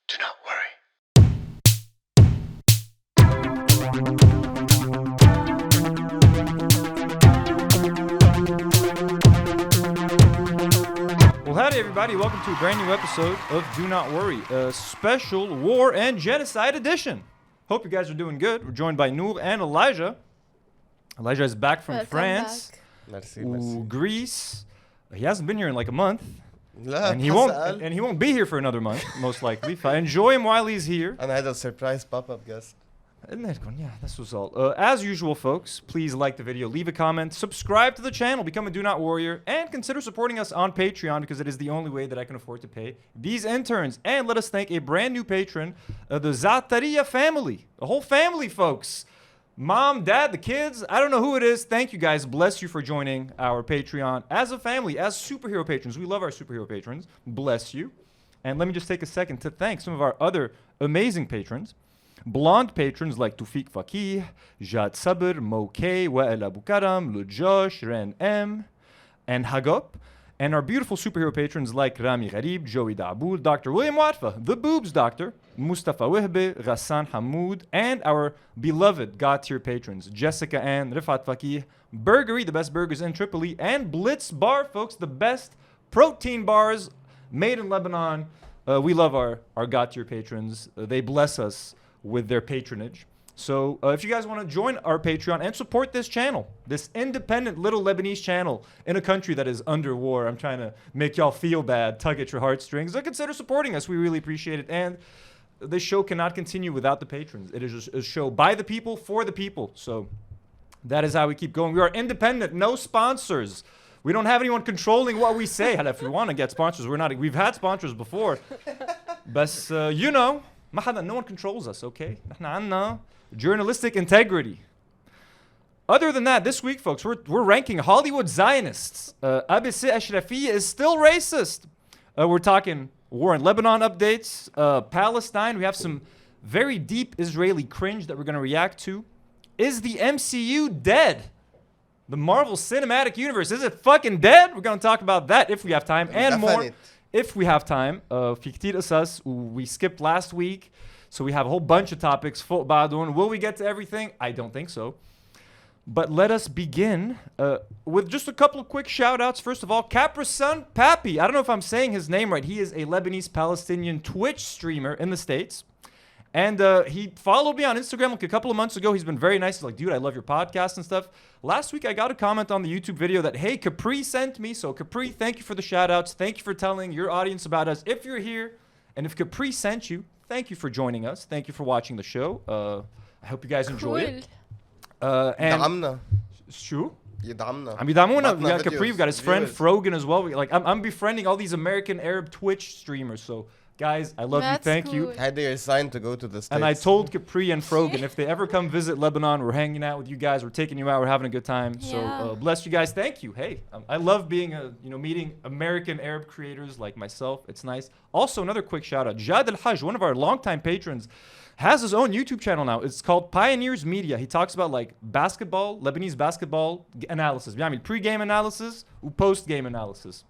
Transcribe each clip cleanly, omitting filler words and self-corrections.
Do not worry. Well, howdy everybody, welcome to a brand new episode of Do Not Worry, a special war and genocide edition. Hope you guys are doing good. We're joined by Nour and Elijah. Elijah is back from France, Greece. He hasn't been here in like a month. And he won't be here for another month, most likely. Enjoy him while he's here. And I had a surprise pop-up guest. Yeah, this was all. As usual, folks, please like the video, leave a comment, subscribe to the channel, become a Do Not Warrior, and consider supporting us on Patreon because it is the only way that I can afford to pay these interns. And let us thank a brand new patron, the Zataria family. The whole family, folks. Mom, dad, the kids, I don't know who it is. Thank you guys. Bless you for joining our Patreon as a family, as superhero patrons. We love our superhero patrons. Bless you. And let me just take a second to thank some of our other amazing patrons. Blonde patrons like Tufik Fakih, Jad Sabr, Mo K, Wa'el Abu Karam, Lujosh, Ren M, and Hagop. And our beautiful superhero patrons like Rami Gharib, Joey Daboul, Dr. William Watfa, The Boobs Doctor, Mustafa Wehbe, Ghassan Hamoud, and our beloved God-tier patrons, Jessica Ann, Rifat Fakih, Burgery, the best burgers in Tripoli, and Blitz Bar, folks, the best protein bars made in Lebanon. We love our God-tier patrons. They bless us with their patronage. So if you guys want to join our Patreon and support this channel, this independent little Lebanese channel in a country that is under war, I'm trying to make y'all feel bad, tug at your heartstrings, consider supporting us. We really appreciate it. And this show cannot continue without the patrons. It is a show by the people, for the people. So that is how we keep going. We are independent, no sponsors. We don't have anyone controlling what we say. If we want to get sponsors, we've had sponsors before. But you know, no one controls us, okay? Journalistic integrity. Other than that, this week, folks, we're ranking Hollywood Zionists. ABC Achrafieh is still racist. We're talking war in Lebanon updates, Palestine. We have some very deep Israeli cringe that we're going to react to. Is the MCU dead? The Marvel Cinematic Universe, is it fucking dead? We're going to talk about that if we have time and more. If we have time, Fiktir Asas, we skipped last week, so we have a whole bunch of topics. Will we get to everything? I don't think so. But let us begin with just a couple of quick shout-outs. First of all, Capra's son, Pappy. I don't know if I'm saying his name right. He is a Lebanese-Palestinian Twitch streamer in the States. And he followed me on Instagram like a couple of months ago. He's been very nice. He's like, dude, I love your podcast and stuff. Last week, I got a comment on the YouTube video that, hey, Capri sent me. So Capri, thank you for the shout outs. Thank you for telling your audience about us. If you're here and if Capri sent you, thank you for joining us. Thank you for watching the show. I hope you guys enjoy it. And شو؟ يدعمونا. We got Capri, we got his friend Frogan as well. I'm befriending all these American Arab Twitch streamers. So guys, I love you. Thank you. Had they signed to go to the States. And I told Capri and Frogan, if they ever come visit Lebanon, we're hanging out with you guys. We're taking you out. We're having a good time. Yeah. So bless you guys. Thank you. Hey, I love being meeting American Arab creators like myself. It's nice. Also, another quick shout out. Jad Al Hajj, one of our longtime patrons, has his own YouTube channel now. It's called Pioneers Media. He talks about like basketball, Lebanese basketball analysis. I mean, pre-game analysis, post-game analysis.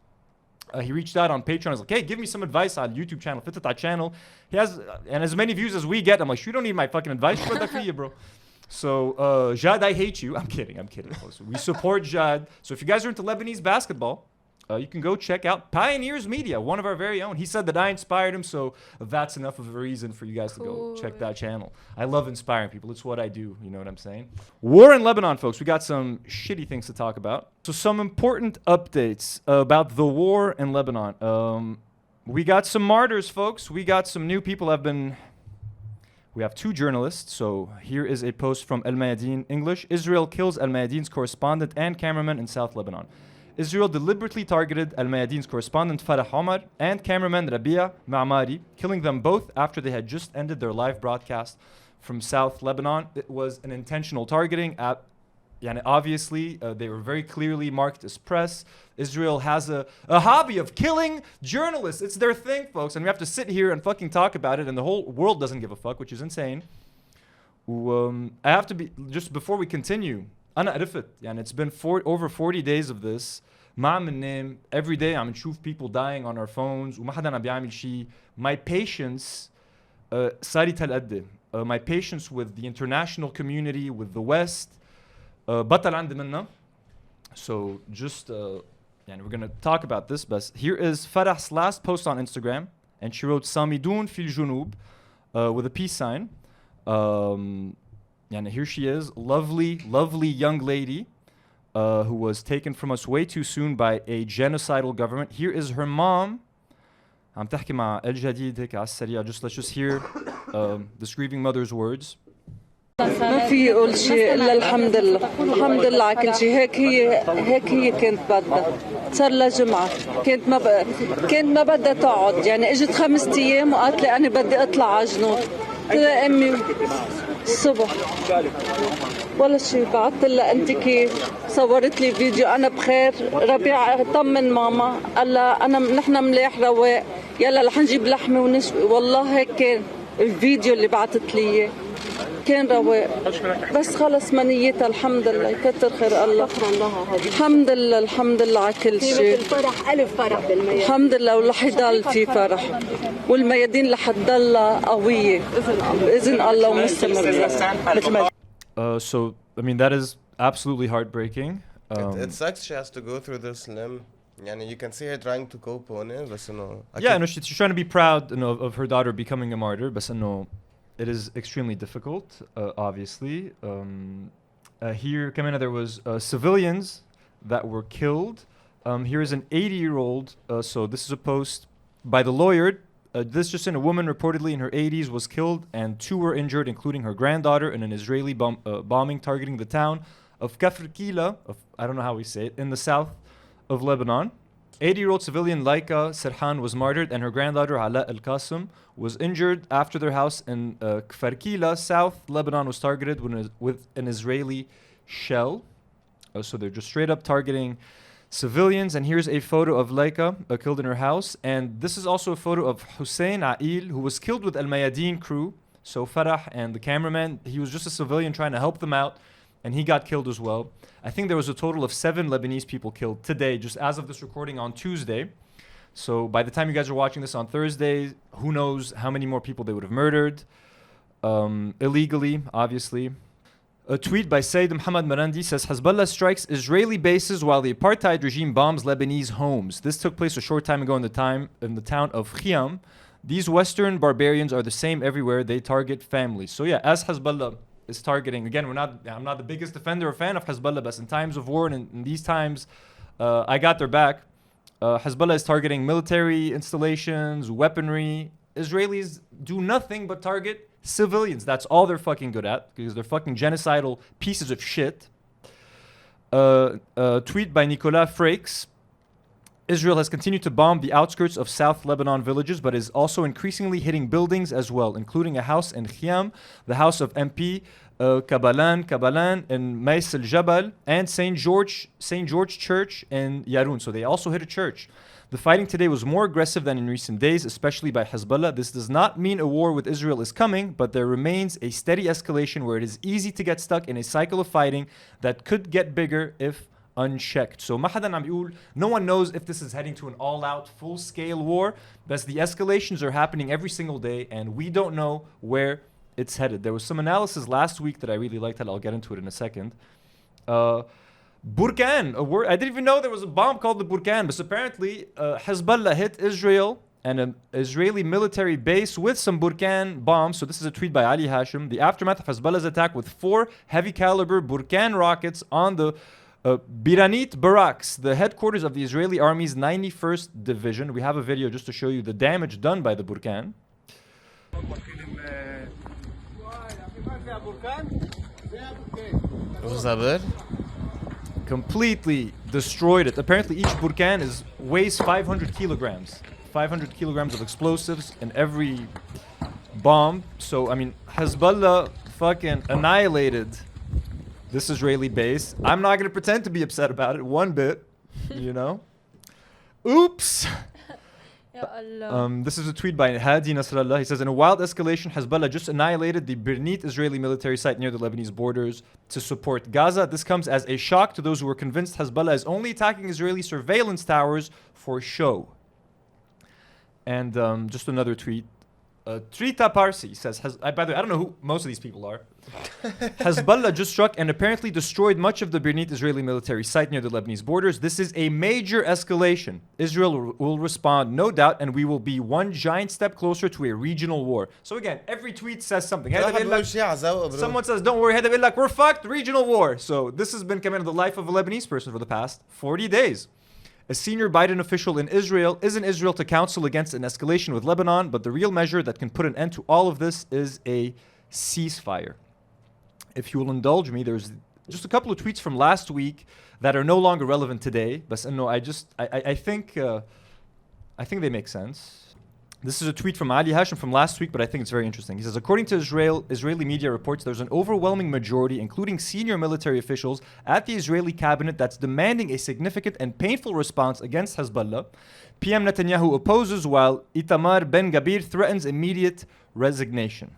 He reached out on Patreon. I was like, hey, give me some advice on YouTube channel. Fit that channel. He has, and as many views as we get, I'm like, you don't need my fucking advice. Bro. So, Jad, I hate you. I'm kidding. We support Jad. So if you guys are into Lebanese basketball, you can go check out Pioneers Media, one of our very own. He said that I inspired him, so that's enough of a reason for you guys to go check that channel. I love inspiring people. It's what I do. You know what I'm saying? War in Lebanon, folks. We got some shitty things to talk about. So some important updates about the war in Lebanon. We got some martyrs, folks. We got some new people We have two journalists. So here is a post from El Mayadeen English. Israel kills El Mayadeen's correspondent and cameraman in South Lebanon. Israel deliberately targeted Al Mayadeen's correspondent Farah Omar and cameraman Rabia Ma'mari, killing them both after they had just ended their live broadcast from South Lebanon. It was an intentional targeting. Obviously, they were very clearly marked as press. Israel has a hobby of killing journalists. It's their thing, folks. And we have to sit here and fucking talk about it, and the whole world doesn't give a fuck, which is insane. I have to be, just before we continue, أنا عرفت يعني it's been over 40 days of this ما عم ننام every day عم نشوف people dying on our phones وما حدا عم بيعمل شيء. My patience صاري تهالقد my patience with the international community, with the West, بطل عندي منها. So just we're gonna talk about this. But here is Farah's last post on Instagram, and she wrote "Samidun fil junub" with a peace sign. And here she is, lovely young lady who was taken from us way too soon by a genocidal government. Here is her mom. عم تحكي مع الجديد هيك على السريع. Let's just hear this grieving mother's words. ما في يقول شيء الا الحمد لله، الحمد لله على كل شيء. هيك هي كانت بدها، صار لها جمعه كانت ما بدها تقعد، يعني اجت 5 ايام وقالت لي انا بدي اطلع على جنوب. قلت لها امي الصبح ولا شيء، بعثت لها انت كيف؟ صورت لي فيديو انا بخير. ربيع طمن ماما، قال لها نحن مليح رواق، يلا رح نجيب لحمه ونشوي. والله هيك كان الفيديو اللي بعثت لي اياه، كان رواق. بس خلص منيتها الحمد لله، يكتر خير الله. الحمد لله على كل شيء. الفرح ألف فرح بالميادين الحمد لله، ورح يضل في فرح، والميادين رح تضلها قوية بإذن الله ومستمرة مثل ما. So I mean that is absolutely heartbreaking. It sucks she has to go through this limb. You can see her trying to cope on it, but she's trying to be proud of her daughter becoming a martyr, but it is extremely difficult, obviously. Here, Kamena, there was civilians that were killed. Here is an 80-year-old. So this is a post by the lawyer. This just in, a woman reportedly in her 80s was killed and 2 were injured, including her granddaughter, in an Israeli bombing targeting the town of Kafr Kila, I don't know how we say it, in the south of Lebanon. 80-year-old civilian Laika Serhan was martyred, and her granddaughter Ala al-Qasim was injured after their house in Kfar Kila, South Lebanon, was targeted with an Israeli shell. So they're just straight up targeting civilians. And here's a photo of Laika killed in her house. And this is also a photo of Hussein Ail, who was killed with Al-Mayadeen crew. So Farah and the cameraman, he was just a civilian trying to help them out, and he got killed as well. I think there was a total of 7 Lebanese people killed today, just as of this recording on Tuesday. So by the time you guys are watching this on Thursday, who knows how many more people they would have murdered. Illegally, obviously. A tweet by Sayyid Muhammad Marandi says, Hezbollah strikes Israeli bases while the apartheid regime bombs Lebanese homes. This took place a short time ago in the town of Khiam. These Western barbarians are the same everywhere. They target families. So yeah, as Hezbollah is targeting, again, I'm not the biggest defender or fan of Hezbollah, but in times of war and in these times, I got their back. Hezbollah is targeting military installations, weaponry. Israelis do nothing but target civilians. That's all they're fucking good at, because they're fucking genocidal pieces of shit. Tweet by Nicolas Frakes. Israel has continued to bomb the outskirts of South Lebanon villages, but is also increasingly hitting buildings as well, including a house in Khiam, the house of MP Kabalan in Mais al-Jabal, and St. George Church in Yarun. So they also hit a church. The fighting today was more aggressive than in recent days, especially by Hezbollah. This does not mean a war with Israel is coming, but there remains a steady escalation where it is easy to get stuck in a cycle of fighting that could get bigger if unchecked. So no one knows if this is heading to an all-out, full-scale war, but the escalations are happening every single day, and we don't know where it's headed. There was some analysis last week that I really liked, and I'll get into it in a second. Burkan, a word I didn't even know there was a bomb called the Burkan, but apparently Hezbollah hit Israel and an Israeli military base with some Burkan bombs. So this is a tweet by Ali Hashim. The aftermath of Hezbollah's attack with 4 heavy caliber Burkan rockets on the Biranit barracks, the headquarters of the Israeli Army's 91st Division. We have a video just to show you the damage done by the Burkan. Completely destroyed it. Apparently each Burkan weighs 500 kilograms. 500 kilograms of explosives in every bomb. So, I mean, Hezbollah fucking annihilated this Israeli base. I'm not going to pretend to be upset about it one bit, you know. Oops. This is a tweet by Hadi Nasrallah. He says, in a wild escalation, Hezbollah just annihilated the Biranit Israeli military site near the Lebanese borders to support Gaza. This comes as a shock to those who were convinced Hezbollah is only attacking Israeli surveillance towers for show. And just another tweet Trita Parsi says, by the way, I don't know who most of these people are. Hezbollah just struck and apparently destroyed much of the Beirut Israeli military site near the Lebanese borders. This is a major escalation. Israel will respond, no doubt, and we will be one giant step closer to a regional war. So again, every tweet says something. Someone says, don't worry, we're fucked, regional war. So this has been coming to the life of a Lebanese person for the past 40 days. A senior Biden official in Israel is in Israel to counsel against an escalation with Lebanon, but the real measure that can put an end to all of this is a ceasefire. If you will indulge me, there's just a couple of tweets from last week that are no longer relevant today. But no, I think they make sense. This is a tweet from Ali Hashim from last week, but I think it's very interesting. He says, according to Israeli media reports, there's an overwhelming majority, including senior military officials at the Israeli cabinet, that's demanding a significant and painful response against Hezbollah. PM Netanyahu opposes, while Itamar Ben-Gvir threatens immediate resignation.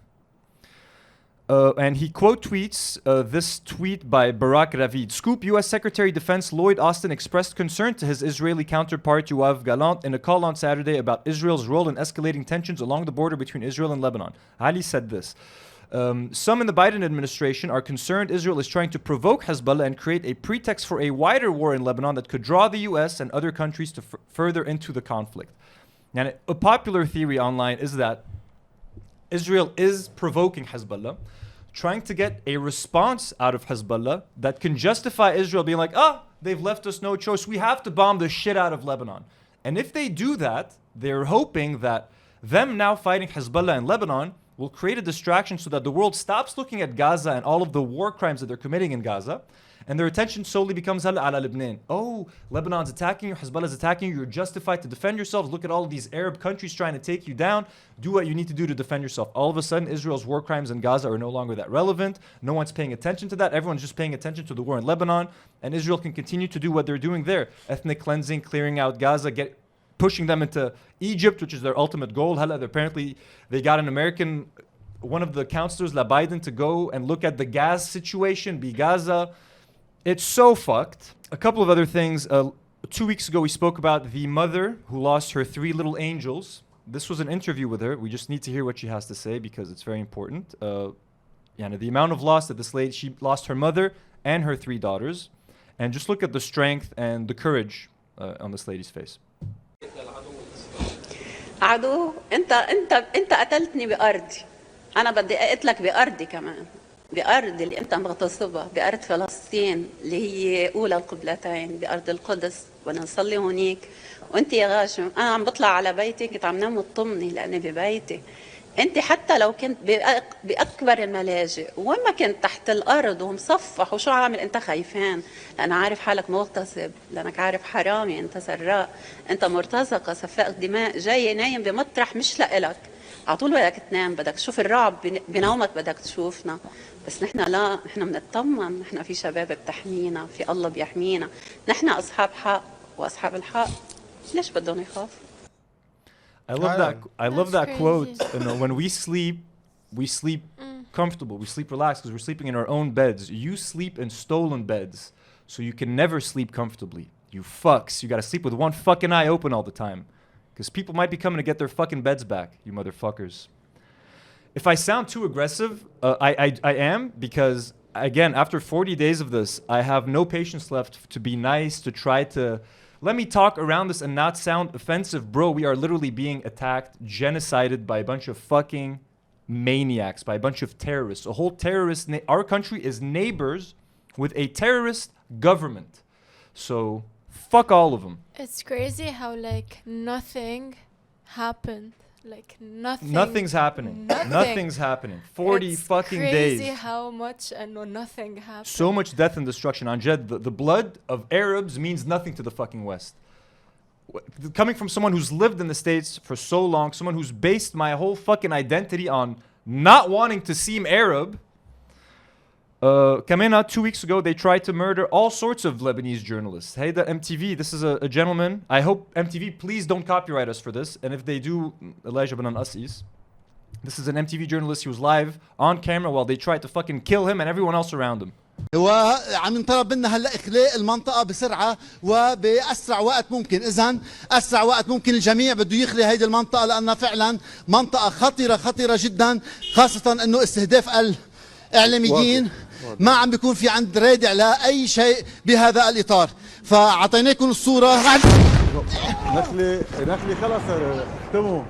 And he quote tweets this tweet by Barak Ravid. Scoop, U.S. Secretary of Defense Lloyd Austin expressed concern to his Israeli counterpart Yoav Gallant in a call on Saturday about Israel's role in escalating tensions along the border between Israel and Lebanon. Ali said this. Some in the Biden administration are concerned Israel is trying to provoke Hezbollah and create a pretext for a wider war in Lebanon that could draw the U.S. and other countries to further into the conflict. And a popular theory online is that Israel is provoking Hezbollah, trying to get a response out of Hezbollah that can justify Israel being like, they've left us no choice. We have to bomb the shit out of Lebanon. And if they do that, they're hoping that them now fighting Hezbollah in Lebanon will create a distraction so that the world stops looking at Gaza and all of the war crimes that they're committing in Gaza, and their attention solely becomes ala Lebanon. Oh, Lebanon's attacking you, Hezbollah's attacking you, you're justified to defend yourselves. Look at all of these Arab countries trying to take you down. Do what you need to do to defend yourself. All of a sudden, Israel's war crimes in Gaza are no longer that relevant. No one's paying attention to that. Everyone's just paying attention to the war in Lebanon, and Israel can continue to do what they're doing there. Ethnic cleansing, clearing out Gaza, pushing them into Egypt, which is their ultimate goal. Apparently, they got one of the counselors, La Biden, to go and look at the gas situation, Gaza. It's so fucked. A couple of other things. 2 weeks ago, we spoke about the mother who lost her 3 little angels. This was an interview with her. We just need to hear what she has to say because it's very important. The amount of loss that this lady, she lost her mother and her 3 daughters. And just look at the strength and the courage on this lady's face. عدو انت قتلتني بأرضي. أنا بدي أقتلك بأرضي كمان. بأرض اللي أنت مغتصبها، بأرض فلسطين اللي هي أولى القبلتين، بأرض القدس، وأنا نصلي هونيك، وأنت يا غاشم أنا عم بطلع على بيتي كنت عم نام وتطمني لأني ببيتي. أنت حتى لو كنت بأكبر الملاجئ وين ما كنت تحت الأرض ومصفح وشو عامل أنت خايفان، لأن عارف حالك مغتصب، لأنك عارف حرامي، أنت سراق، أنت مرتزقة، سفاق دماء، جاي نايم بمطرح مش لإلك. على طول بدك تنام، بدك تشوف الرعب بنومك، بدك تشوفنا. بس نحن لا، نحن بنطمن، نحن في شباب بتحمينا، في الله بيحمينا، نحن أصحاب حق وأصحاب الحق ليش بدهم يخافوا؟ I love that quote. You know, when we sleep comfortable, we sleep relaxed because we're sleeping in our own beds. You sleep in stolen beds, so you can never sleep comfortably. You fucks. You gotta sleep with one fucking eye open all the time. Because people might be coming to get their fucking beds back, you motherfuckers. If I sound too aggressive, I am, because, again, after 40 days of this, I have no patience left to be nice, to try to... Let me talk around this and not sound offensive. Bro, we are literally being attacked, genocided by a bunch of fucking maniacs, by a bunch of terrorists. A whole terrorist... Our country is neighbors with a terrorist government. So... Fuck all of them. It's crazy how, like, nothing happened. Like, nothing. Nothing's happening. Nothing's happening. 40 it's fucking days. Crazy how much and nothing happened. So much death and destruction. Anjad, the blood of Arabs means nothing to the fucking West. Coming from someone who's lived in the States for so long, someone who's based my whole fucking identity on not wanting to seem Arab. Kamena, 2 weeks ago, they tried to murder all sorts of Lebanese journalists. Hey, the MTV, this is a gentleman. I hope MTV, please don't copyright us for this. And if they do, Elijah Banan Assis. This is an MTV journalist. He was live on camera while they tried to fucking kill him and everyone else around him. وعم ينطلب منا هلا اخلاء المنطقه بسرعه وباسرع وقت ممكن. اذا اسرع وقت ممكن الجميع بده يخلي هيدي المنطقه لانها فعلا منطقه خطيره جدا، خاصه انه استهداف الاعلاميين ما عم بيكون في عند رادع لاي شيء بهذا الاطار. فاعطيناكم الصوره. نخلي خلص اختموا.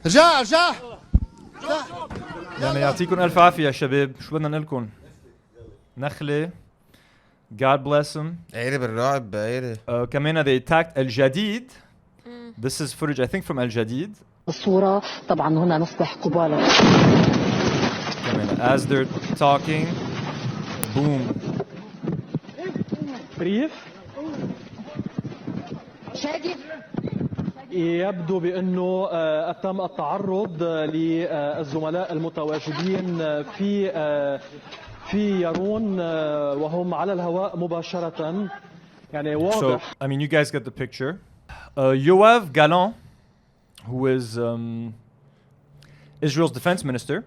رجع يعني يعطيكم الف عافيه يا شباب. شو بدنا نقول لكم؟ نخله God bless him. عيري بالرعب عيري. كمان they attacked الجديد. This is footage I think from الجديد. الصورة طبعا هنا نصبح قبالة. كمان as they're talking boom. بريف يبدو بأنه تم التعرض للزملاء المتواجدين في يارون وهم على الهواء مباشرة. يعني واضح. So I mean you guys get the picture. Yoav Gallant, who is Israel's defense minister.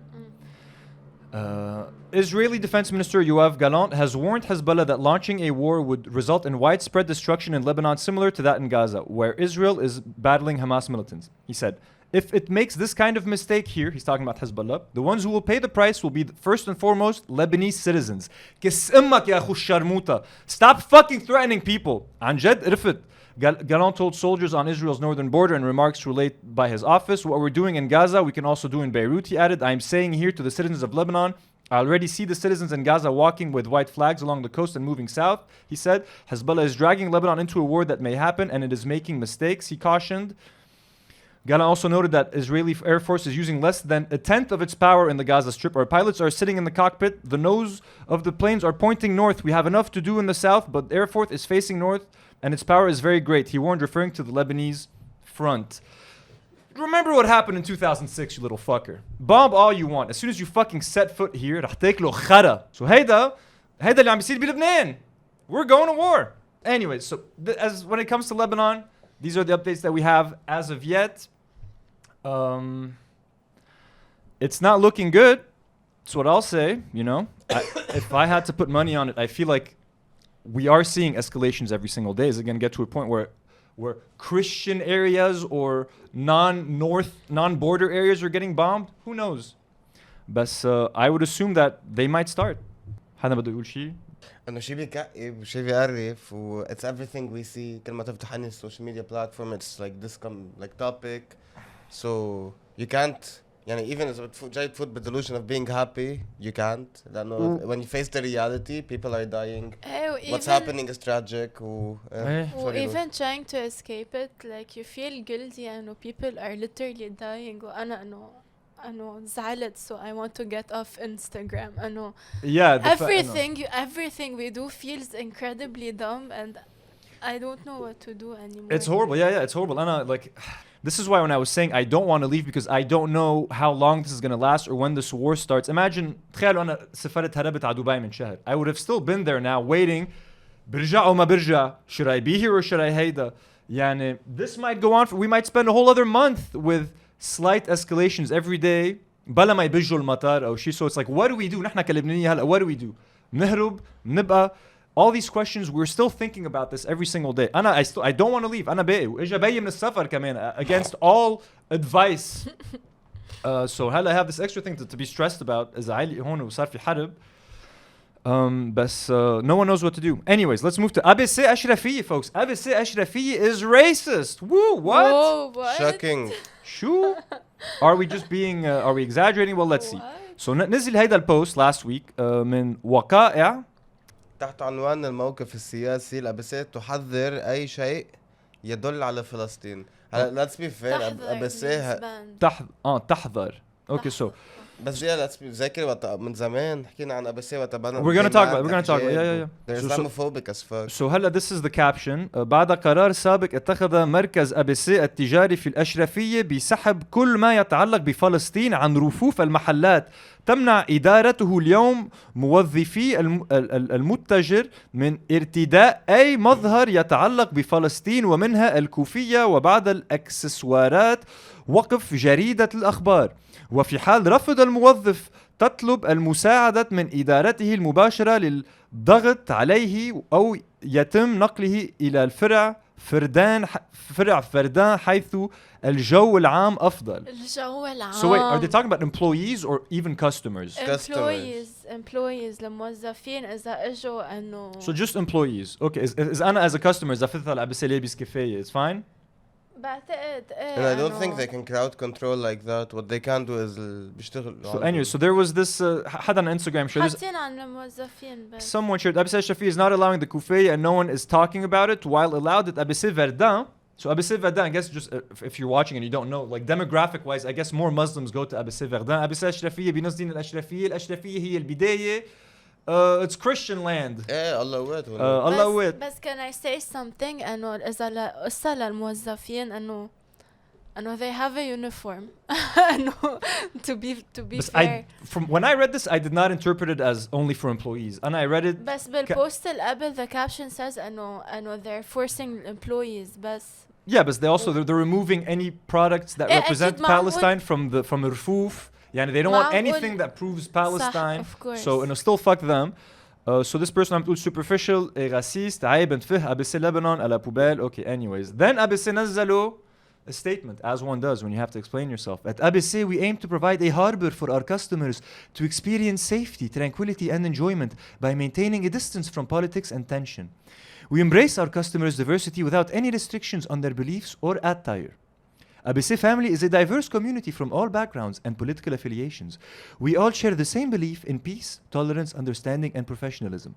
Israeli Defense Minister Yoav Gallant has warned Hezbollah that launching a war would result in widespread destruction in Lebanon similar to that in Gaza, where Israel is battling Hamas militants. He said, if it makes this kind of mistake here, he's talking about Hezbollah, the ones who will pay the price will be first and foremost Lebanese citizens. Kiss immak ya akhu sharmuta. Stop fucking threatening people. An jad rifat. Gallant told soldiers on Israel's northern border in remarks relayed by his office, what we're doing in Gaza, we can also do in Beirut, he added. I'm saying here to the citizens of Lebanon, I already see the citizens in Gaza walking with white flags along the coast and moving south. He said, Hezbollah is dragging Lebanon into a war that may happen and it is making mistakes, he cautioned. Gallant also noted that Israeli Air Force is using less than a tenth of its power in the Gaza Strip. Our pilots are sitting in the cockpit. The nose of the planes are pointing north. We have enough to do in the south, but the Air Force is facing north and its power is very great, he warned, referring to the Lebanese front. Remember what happened in 2006, you little fucker. Bomb all you want. As soon as you fucking set foot here, رح تاكلوا خرا. So هيدا اللي عم بيصير بلبنان. We're going to war. Anyways, so as when it comes to Lebanon, these are the updates that we have as of yet. It's not looking good. That's what I'll say, you know. If I had to put money on it, I feel like we are seeing escalations every single day. Is it going to get to a point where Christian areas or non-border areas are getting bombed? Who knows? But I would assume that they might start. حدا بده يقول شيء؟ انه شيء بيكئب وشيء بيقرف و it's everything we see. كل ما تفتح عن السوشيال ميديا platform it's like this like topic. So you can't يعني even if جاي تفوت بالdelusion of being happy you can't لأنه when you face the reality people are dying. What's happening is tragic even trying to escape it like you feel guilty and people are literally dying وأنا أنه زعلت so I want to get off Instagram أنه everything we do feels incredibly dumb and I don't know what to do anymore. It's horrible. Yeah, it's horrible. And like, this is why when I was saying I don't want to leave because I don't know how long this is going to last or when this war starts. Imagine, تخيلوا أنا سافرت هربت على دبي من شهر. I would have still been there now waiting. برجع أو ما برجع. Should I be here or should I هيدا? يعني this might go on. We might spend a whole other month with slight escalations every day. بلا ما يبجوا المطار أو شيء. So it's like, what do we do? نحن كلبنانية هلا. What do we do? نهرب نبقى. All these questions, we're still thinking about this every single day. I don't want to leave. أنا باقي وإجا باقي من السفر كمان against all advice. So هلا I have this extra thing to be stressed about. إذا عالي هون وصار في حرب. بس no one knows what to do. Anyways, let's move to ABC Achrafieh, folks. ABC Achrafieh is racist. Woo, what? Whoa, what? Shocking. Shoo? Are we just being, are we exaggerating? Well, let's see. So نزل هيدا البوست last week من وقائع تحت عنوان الموقف السياسي الأبسية تحذر أي شيء يدل على فلسطين. هلا let's be fair أبسية تحذر. Okay, so بس yeah, let's be ذاكر من زمان حكينا عن أبسية وتبنى. We're gonna talk about it. Yeah. They're Islamophobic as fuck. So هلا this is the caption. بعد قرار سابق اتخذ مركز ABC التجاري في الأشرفية بسحب كل ما يتعلق بفلسطين عن رفوف المحلات تمنع إدارته اليوم موظفي المتجر من ارتداء أي مظهر يتعلق بفلسطين ومنها الكوفية وبعض الأكسسوارات وقف جريدة الأخبار. وفي حال رفض الموظف تطلب المساعدة من إدارته المباشرة للضغط عليه أو يتم نقله إلى الفرع فردان حيث الجو العام أفضل. الجو العام. So wait, are they talking about employees or even customers? Employees الموظفين إذا إجوا إنه. So just employees. Okay, is أنا as a customer إذا فتت على أبسي لابس كفاية it's fine? بعتقد And I don't think they can crowd control like that. What they can do is بيشتغلوا. So anyway, so there was this حدا on Instagram shared this. حاطين عن الموظفين بس. Someone shared ABC Achrafieh is not allowing the kufiya and no one is talking about it while allowed at ABC Verdun. So ABC Verdun, I guess just if you're watching and you don't know, like demographic wise, I guess more Muslims go to ABC Verdun. ABC Achrafieh بنص دين الأشرفية هي البداية. It's Christian land. الله وات. بس can I say something إنه إذا قصة للموظفين إنه they have a uniform. إنه to be fair. From when I read this, I did not interpret it as only for employees. And I read it. بس بالبوست القبل the caption says إنه they're forcing employees بس. Yeah, but they're removing any products that represent Palestine from Rufuf. يعني they don't want anything that proves Palestine. Of course. So still fuck them. So this person I'm told superficial, racist, عيب انتفه ABC Lebanon à la poubelle. Okay, anyways. Then ABC نزلوا a statement, as one does when you have to explain yourself. At ABC, we aim to provide a harbor for our customers to experience safety, tranquility, and enjoyment by maintaining a distance from politics and tension. We embrace our customers' diversity without any restrictions on their beliefs or attire. ABC family is a diverse community from all backgrounds and political affiliations. We all share the same belief in peace, tolerance, understanding, and professionalism.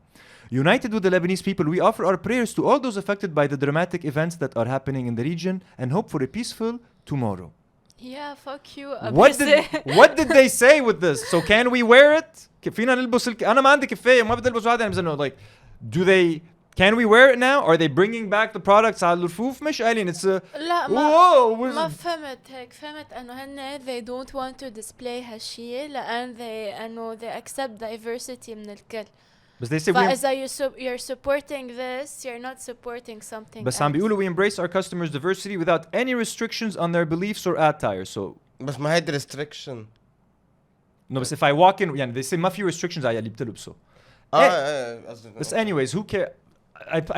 United with the Lebanese people, we offer our prayers to all those affected by the dramatic events that are happening in the region and hope for a peaceful tomorrow. Yeah, fuck you, ABC. What did they say with this? So can we wear it? فينا نلبس أنا ما عندي كفاية ما بدي ألبس واحد يعني like do they Can we wear it now? Are they bringing back the products على الرفوف؟ مش قايلين it's a لا ما فهمت هيك فهمت إنه هن they don't want to display هالشيء لأن they accept diversity من الكل. But they say فإذا you're supporting this, you're not supporting something. بس عم بيقولوا we embrace our customers' diversity without any restrictions on their beliefs or attire. So بس ما هيدي restriction. No, بس if I walk in يعني they say ما في restrictions على اللي بتلبسه. But anyways, who cares?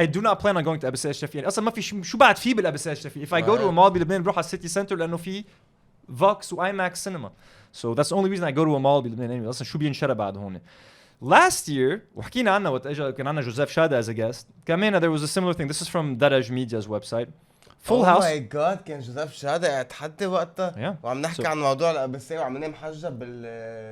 I do not plan on going to ABC Achrafieh. أصلاً ما في شو بعد في بالABC Achrafieh. If I go to a mall بلبنان بروح على city center لأنه في Vox و IMAX cinema. So that's the only reason I go to a mall بلبنان anyway. أصلاً شو بينشرى بعد هون. Last year وحكينا عنها وقت اجى كان عنا جوزيف شادا as a guest. كمان there was a similar thing. This is from Daraj Media's website. Full House. Oh my god كان جوزيف شادا قاعد يتحدى وقتها وعم نحكي عن موضوع الأبسي وعم نمحجب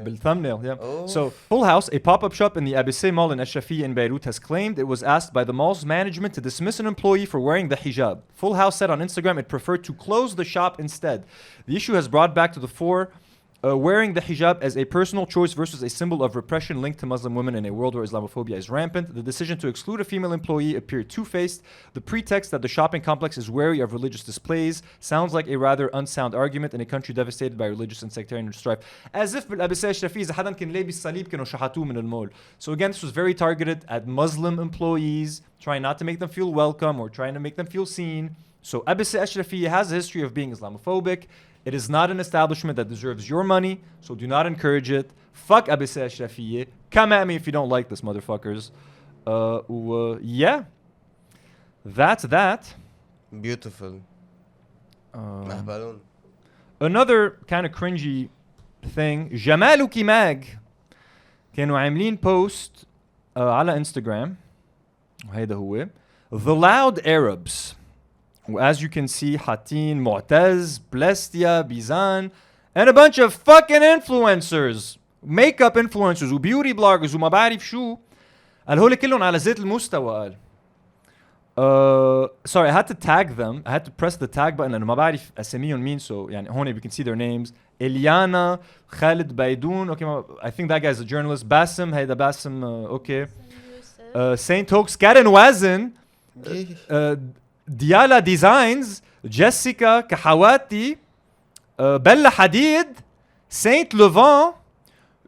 بالthumbnail. Yeah. So Full House, a pop-up shop in the ABC Mall in Achrafieh in Beirut, has claimed it was asked by the mall's management to dismiss an employee for wearing the hijab. Full House said on Instagram it preferred to close the shop instead. The issue has brought back to the fore wearing the hijab as a personal choice versus a symbol of repression linked to Muslim women in a world where Islamophobia is rampant. The decision to exclude a female employee appeared two-faced. The pretext that the shopping complex is wary of religious displays sounds like a rather unsound argument in a country devastated by religious and sectarian strife. As if بالأبسي Achrafieh إذا حدا كان لابس صليب كانوا شحتوه من المول. So again, this was very targeted at Muslim employees, trying not to make them feel welcome or trying to make them feel seen. So ABC Achrafieh has a history of being Islamophobic. It is not an establishment that deserves your money, so do not encourage it. Fuck ABC Achrafieh. Come at me if you don't like this, motherfuckers. Yeah. That's that. Beautiful. Another kind of cringy thing. Jamalouki Mag كانوا عاملين post على Instagram. وهيدا هو. The Loud Arabs. As you can see, Hatin, Mu'taz, Blestia, Bizan, and a bunch of fucking influencers, makeup influencers, وبيوتي bloggers وما بعرف شو. هالهول كلهم على زيت المستوى قال. Sorry, I had to tag them. I had to press the tag button لأنه ما بعرف أساميهم مين. So يعني هون we can see their names. Eliana, Khaled Baidoun. Okay, I think that guy's a journalist. Bassem, هيدا باسم. Okay. Saint Hoax, Karen Wazin. Diala Designs, Jessica Kahawati, Bella Hadid, Saint Levant,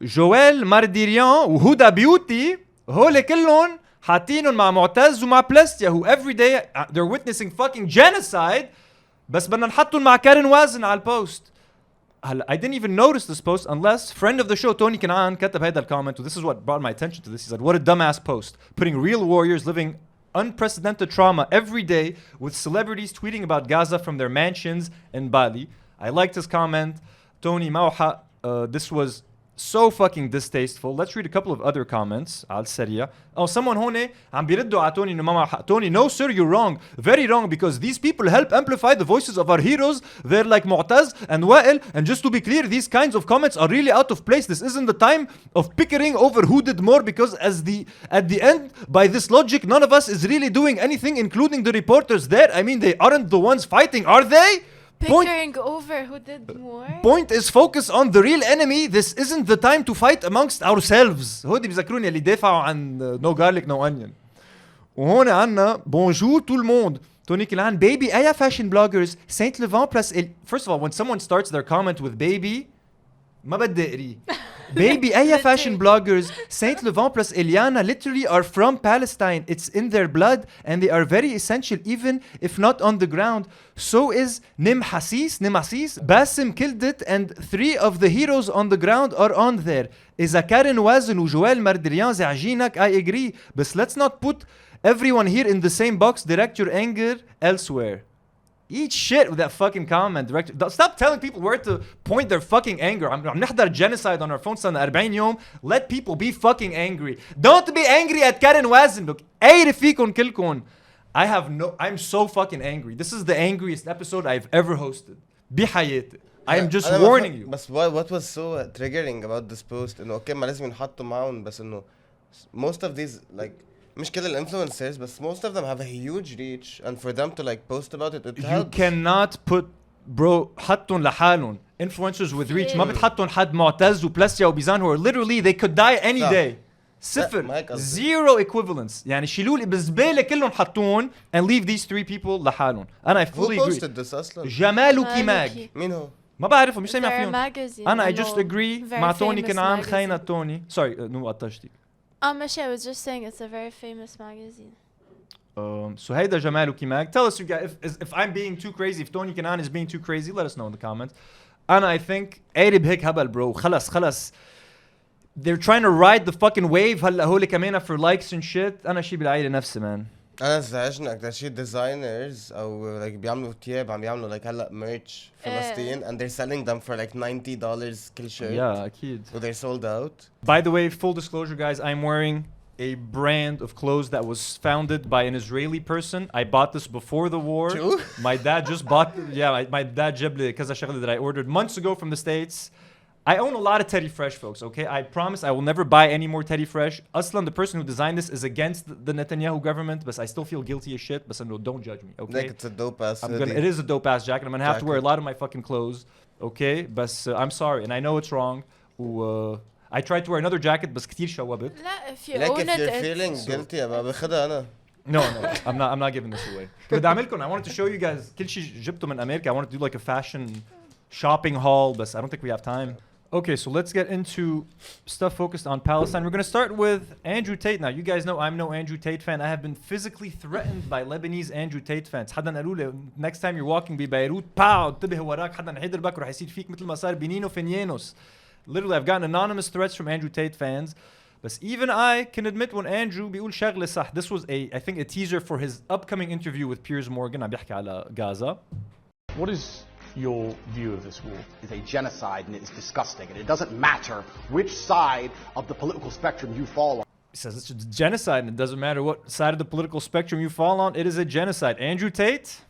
وجويل مارديريان وهدى بيوتي هول كلهم حاطينهم مع معتز ومع بلاستيا who every day they're witnessing fucking genocide بس بدنا نحطهم مع كارن وازن على البوست. هلا I didn't even notice this post unless friend of the show Tony Kanaan كتب هيدا الكومنت و this is what brought my attention to this. He said what a dumbass post putting real warriors living unprecedented trauma every day with celebrities tweeting about Gaza from their mansions in Bali. I liked his comment. Tony Mauha, this was so fucking distasteful. Let's read a couple of other comments. Al Saria. Oh, someone hone عم بيردوا على Tony إنه Tony, no sir, you're wrong. Very wrong because these people help amplify the voices of our heroes. They're like Mu'taz and Wa'il. And just to be clear, these kinds of comments are really out of place. This isn't the time of pickering over who did more because at the end, by this logic, none of us is really doing anything, including the reporters there. I mean, they aren't the ones fighting, are they? Pickering over who did more. Point is focus on the real enemy. This isn't the time to fight amongst ourselves. هودي بذكروني اللي دافعوا عن no garlic no onion. وهون عنا bonjour tout le monde. Tony Kilan, baby أي fashion bloggers Saint Levant plus First of all, when someone starts their comment with baby ما بدي أقري. Baby أي fashion bloggers Saint Levant plus Eliana literally are from Palestine. It's in their blood and they are very essential even if not on the ground. So is Nim Hassis, Basim killed it and 3 of the heroes on the ground are on there. إذا كارن وازن وجويل ماردريان زعجينك I agree. But let's not put everyone here in the same box. Direct your anger elsewhere. Eat shit with that fucking comment, director. Stop telling people where to point their fucking anger. عم نحضر genocide on our phone صار 40 يوم. Let people be fucking angry. Don't be angry at Karen Wazin. Look, أي فيكم كلكم. I'm so fucking angry. This is the angriest episode I've ever hosted. بحياتي. I am just warning you. بس what was so triggering about this post إنه أوكي ما لازم ينحطوا معهم بس إنه most of these like مش كل الانفلونسرز بس most of them have a huge reach and for them to like post about it you helps. cannot put bro حطهم لحالهم influencers with reach ما بتحطهم حد معتز وبلاسيا وبيزان who are literally they could die any day. صفر zero equivalence يعني شيلوا لي بالزباله كلهم حطوهم and leave these 3 people لحالهم. انا I fully agree. Who posted this اصلا؟ جمالوكي ماج. مين هو؟ ما بعرفه مش سامع فيهم. انا I just agree مع توني كنعان خاينة توني. sorry نو قطشتي. I was just saying it's a very famous magazine. So هيدا جمالوكي ماج. Tell us you guys if I'm being too crazy, if Tony Kanan is being too crazy, let us know in the comments. And I think قارب هيك هبل bro. خلص. They're trying to ride the fucking wave. هلا هول كمان for likes and shit. أنا شي بالعيلة نفسي man. أنا زعجني أكتر شي designers أو like بيعملوا تياب عم بيعملوا like هلا merch فلسطين and they're selling them for like $90 كل shirt. Yeah, أكيد. So they're sold out. By the way, full disclosure guys, I'm wearing a brand of clothes that was founded by an Israeli person. I bought this before the war. True? My dad just bought my dad جاب لي كذا شغلة that I ordered months ago from the States. I own a lot of Teddy Fresh, folks, okay? I promise I will never buy any more Teddy Fresh. Aslan, the person who designed this, is against the Netanyahu government, but I still feel guilty as shit. But no, don't judge me, okay? Like it's a dope-ass It is a dope-ass jacket. I'm going to have to wear a lot of my fucking clothes, okay? But I'm sorry, and I know it's wrong. I tried to wear another jacket, but كتير شوبت. لا, if you like own if it, you're feeling guilty about باخدها أنا. No, I'm not giving this away. بدي أعملكم. I wanted to show you guys كل شيء جبته من أمريكا. I wanted to do like a fashion shopping haul, but I don't think we have time. Okay, so let's get into stuff focused on Palestine. We're going to start with Andrew Tate. Now, you guys know I'm no Andrew Tate fan. I have been physically threatened by Lebanese Andrew Tate fans. حدا قالوا لي next time you're walking ببيروت باو انتبه وراك حدا حيضربك بك ورح يصير فيك مثل ما صار بنينو فينيانوس. Literally, I've gotten anonymous threats from Andrew Tate fans. But even I can admit when Andrew بيقول شغلة صح. This was I think a teaser for his upcoming interview with Piers Morgan. عم بيحكي على Gaza. What is your view of this war? It's a genocide and it is disgusting, and it doesn't matter which side of the political spectrum you fall on. He says it's a genocide and it doesn't matter what side of the political spectrum you fall on, it is a genocide. Andrew Tate,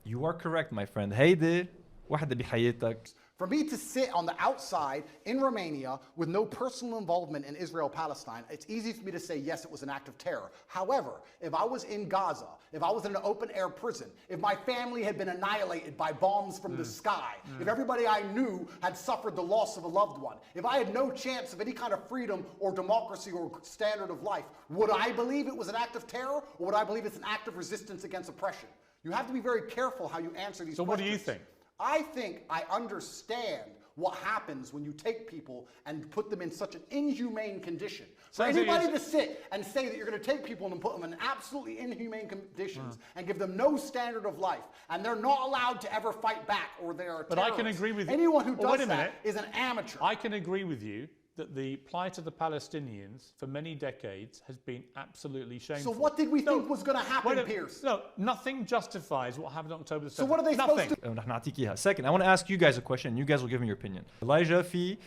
you are correct, my friend. هيدي واحدة بحياتك. For me to sit on the outside in Romania with no personal involvement in Israel-Palestine, it's easy for me to say, yes, it was an act of terror. However, if I was in Gaza, if I was in an open-air prison, if my family had been annihilated by bombs from the sky, if everybody I knew had suffered the loss of a loved one, if I had no chance of any kind of freedom or democracy or standard of life, would I believe it was an act of terror, or would I believe it's an act of resistance against oppression? You have to be very careful how you answer these questions. So what do you think? I think I understand what happens when you take people and put them in such an inhumane condition. For Sounds like anybody you're- to sit and say that you're going to take people and put them in absolutely inhumane conditions and give them no standard of life, and they're not allowed to ever fight back, or they are But I can terrorists. agree with you. Anyone who Well, wait does a that minute. is an amateur. I can agree with you that the plight of the Palestinians for many decades has been absolutely shameful. So what did we think was going to happen, wait a- Pierce? No, nothing justifies what happened on October the 7th. So what are they Nothing. supposed to رح نعطيك إياها. Second, I want to ask you guys a question and you guys will give me your opinion. Elijah في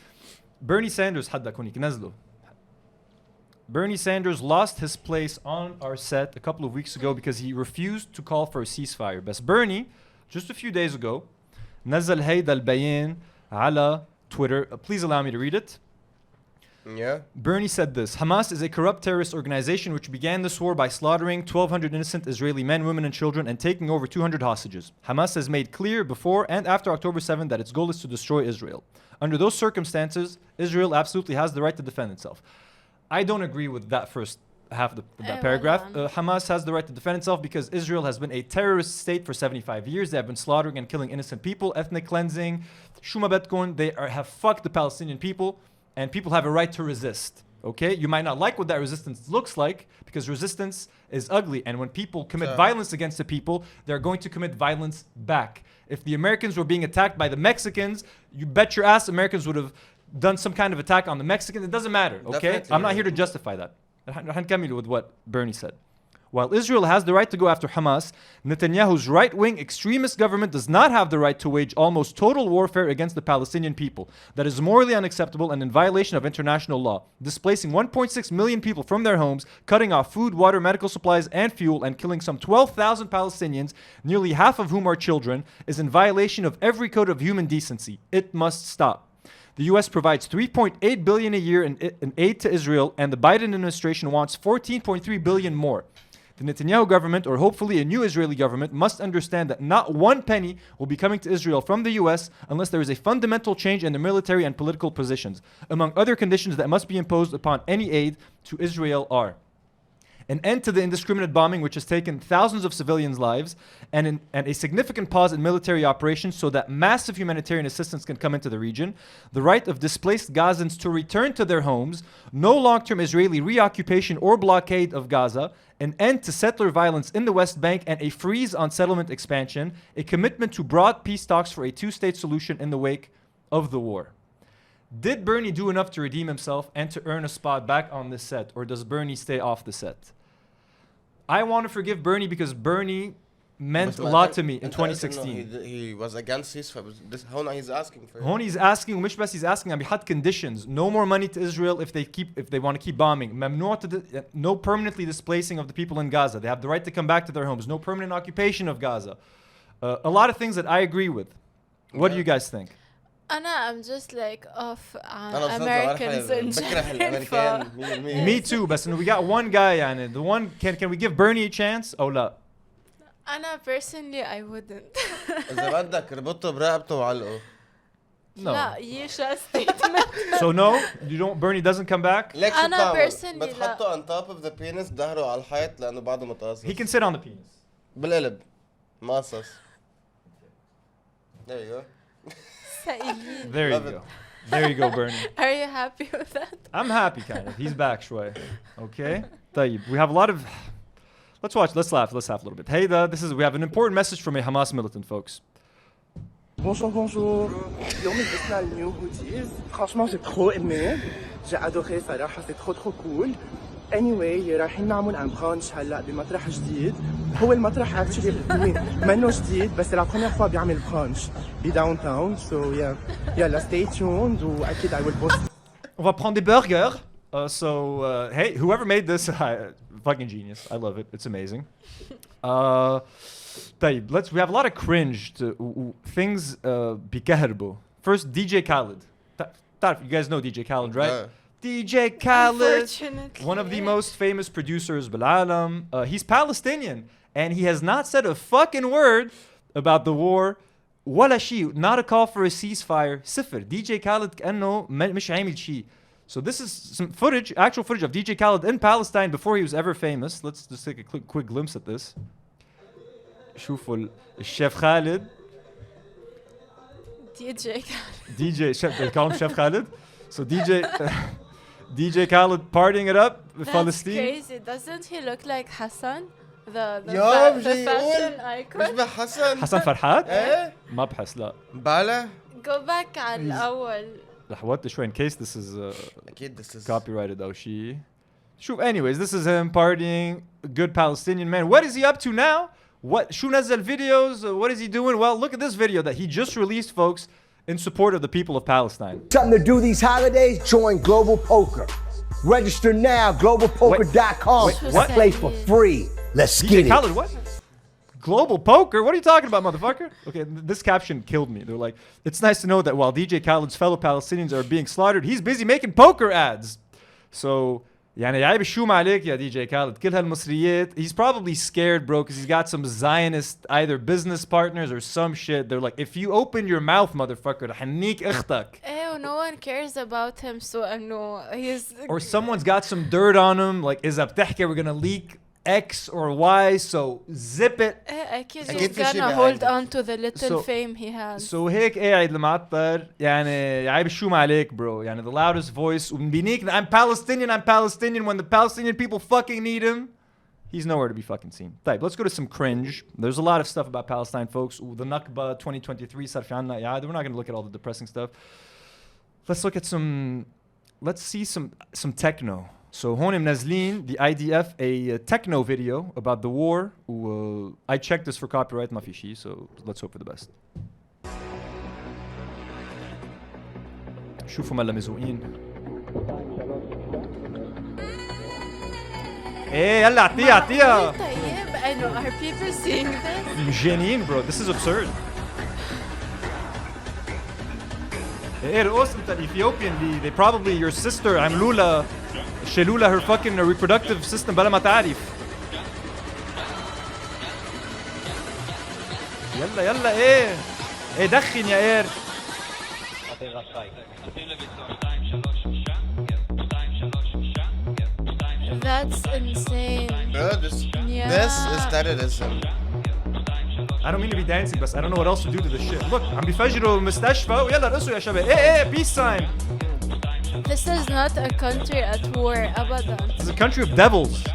Bernie Sanders حدا كونك نزله. Bernie Sanders lost his place on our set a couple of weeks ago because he refused to call for a ceasefire. But Bernie, just a few days ago, نزل هيدا البيان على Twitter. Please allow me to read it. Yeah. Bernie said this: Hamas is a corrupt terrorist organization which began this war by slaughtering 1,200 innocent Israeli men, women, and children and taking over 200 hostages. Hamas has made clear before and after October 7 that its goal is to destroy Israel. Under those circumstances, Israel absolutely has the right to defend itself. I don't agree with that first half of that paragraph. Hamas has the right to defend itself because Israel has been a terrorist state for 75 years. They have been slaughtering and killing innocent people, ethnic cleansing, shuma betkun. They have fucked the Palestinian people, and people have a right to resist. Okay, you might not like what that resistance looks like because resistance is ugly, and when people commit violence against the people, they're going to commit violence back. If the Americans were being attacked by the Mexicans, you bet your ass Americans would have done some kind of attack on the Mexicans. It doesn't matter. Okay, Definitely. I'm not here to justify that. هنكمل with what Bernie said. While Israel has the right to go after Hamas, Netanyahu's right-wing extremist government does not have the right to wage almost total warfare against the Palestinian people. That is morally unacceptable and in violation of international law. Displacing 1.6 million people from their homes, cutting off food, water, medical supplies, and fuel, and killing some 12,000 Palestinians, nearly half of whom are children, is in violation of every code of human decency. It must stop. The U.S. provides $3.8 billion a year in aid to Israel, and the Biden administration wants $14.3 billion more. The Netanyahu government, or hopefully a new Israeli government, must understand that not one penny will be coming to Israel from the U.S. unless there is a fundamental change in the military and political positions. Among other conditions that must be imposed upon any aid to Israel are an end to the indiscriminate bombing which has taken thousands of civilians' lives, and a significant pause in military operations so that massive humanitarian assistance can come into the region, the right of displaced Gazans to return to their homes, no long-term Israeli reoccupation or blockade of Gaza, an end to settler violence in the West Bank, and a freeze on settlement expansion, a commitment to broad peace talks for a two-state solution in the wake of the war. Did Bernie do enough to redeem himself and to earn a spot back on this set, or does Bernie stay off the set? I want to forgive Bernie because Bernie meant a lot to me in 2016. He was against ceasefire. هون he's asking for it. هون he's asking, ومش بس he's asking, عم بيحط conditions. No more money to Israel if they want to keep bombing. ممنوع no permanently displacing of the people in Gaza. They have the right to come back to their homes. No permanent occupation of Gaza. A lot of things that I agree with. What do you guys think? I'm just like off Americans in general. Me too, but we got one guy on it. The one can we give Bernie a chance? Oh la. Personally I wouldn't. إذا بدك ربطه برقبته وعلقه. No. لا يشا statement. So no, you don't. Bernie doesn't come back. ليك شو أنا بتعمل؟ personally بتحطه on top of the penis ظهره على الحيط لأنه بعده متقصص. He can sit on the penis. بالقلب مقصص. There you go. There you go. There you go, Bernie. Are you happy with that? I'm happy, kind of. He's back, شوي. Okay. طيب. We have a lot of. Let's laugh a little bit. Hey, we have an important message from a Hamas militant, folks. Bonjour. اليوم لبسنا النيو هوديز. Franchement, j'ai trop aimé. J'ai adoré صراحة, c'est trop cool. Anyway, رايحين نعمل ان برانش هلا بمطرح جديد. هو المطرح actually منه جديد بس la première fois بيعمل برانش بداون تاون. So yeah, يلا stay tuned وأكيد I will post. On va prendre des burgers. Hey, whoever made this, fucking genius. I love it. It's amazing. طيب, we have a lot of cringe things بكهربو. First, DJ Khaled. You guys know DJ Khaled, right? Yeah. DJ Khaled, one of the yeah. most famous producers بالعالم. He's Palestinian, and he has not said a fucking word about the war. ولا شيء. Not a call for a ceasefire. صفر. DJ Khaled كأنه مش عامل شيء. So this is some footage, actual footage of DJ Khaled in Palestine before he was ever famous. Let's just take a quick glimpse at this. شوفوا الشيف خالد. DJ Khaled. DJ Chef, they call him Chef Khaled. So DJ Khaled partying it up with Palestine. That's crazy. Doesn't he look like Hassan? The fashion icon. مش بحسن حسن فرحات؟ ايه ما بحس لا. بلا. Go back على الأول. لحظة شوي in case this is أكيد this is copyrighted أو شيء. شوف anyways this is him partying, a good Palestinian man. What is he up to now? What شو نزل videos? What is he doing? Well, look at this video that he just released, folks, in support of the people of Palestine. Something to do these holidays? Join Global Poker. Register now, globalpoker.com. What? Play for free. Let's DJ get it. Khaled, what? Global Poker? What are you talking about, motherfucker? Okay, this caption killed me. They're like, it's nice to know that while DJ Khaled's fellow Palestinians are being slaughtered, he's busy making poker ads. So, يعني عيب الشوم عليك يا DJ Khaled. كل هالمصريات. He's probably scared, bro, because he's got some Zionist either business partners or some shit. They're like, if you open your mouth, motherfucker, حنيك اختك. Ew, no one cares about him, so he's... Or someone's got some dirt on him, like, إذا بتحكي, we're gonna leak X or Y, so zip it. أكيد he's gonna hold on to the little fame he has. So هيك قاعد المعطر يعني عيب الشوم عليك bro يعني the loudest voice ومبينيك I'm Palestinian when the Palestinian people fucking need him. He's nowhere to be fucking seen. طيب let's go to some cringe. There's a lot of stuff about Palestine, folks. The Nakba 2023 صار في عنا إعادة. We're not gonna look at all the depressing stuff. Let's look at let's see some techno. So هون منزلين the IDF a techno video about the war. I checked this for copyright ما في شيء, so let's hope for the best. شوفوا ملا مزوقين. ايه يلا اعطيها. طيب I know, are people seeing this? مجانين bro, this is absurd. ايه رقص انت Ethiopian they probably your sister عملوا لها شالوا لها her fucking reproductive system بلا ما تعرف. يلا ايه دخن يا اير. That's insane. Bro, this is terrorism. I don't mean to be dancing بس I don't know what else to do to this shit. Look عم بيفجروا المستشفى ويلا رقصوا يا شباب. ايه peace sign. This is not a country at war أبدا. This is a country of devils.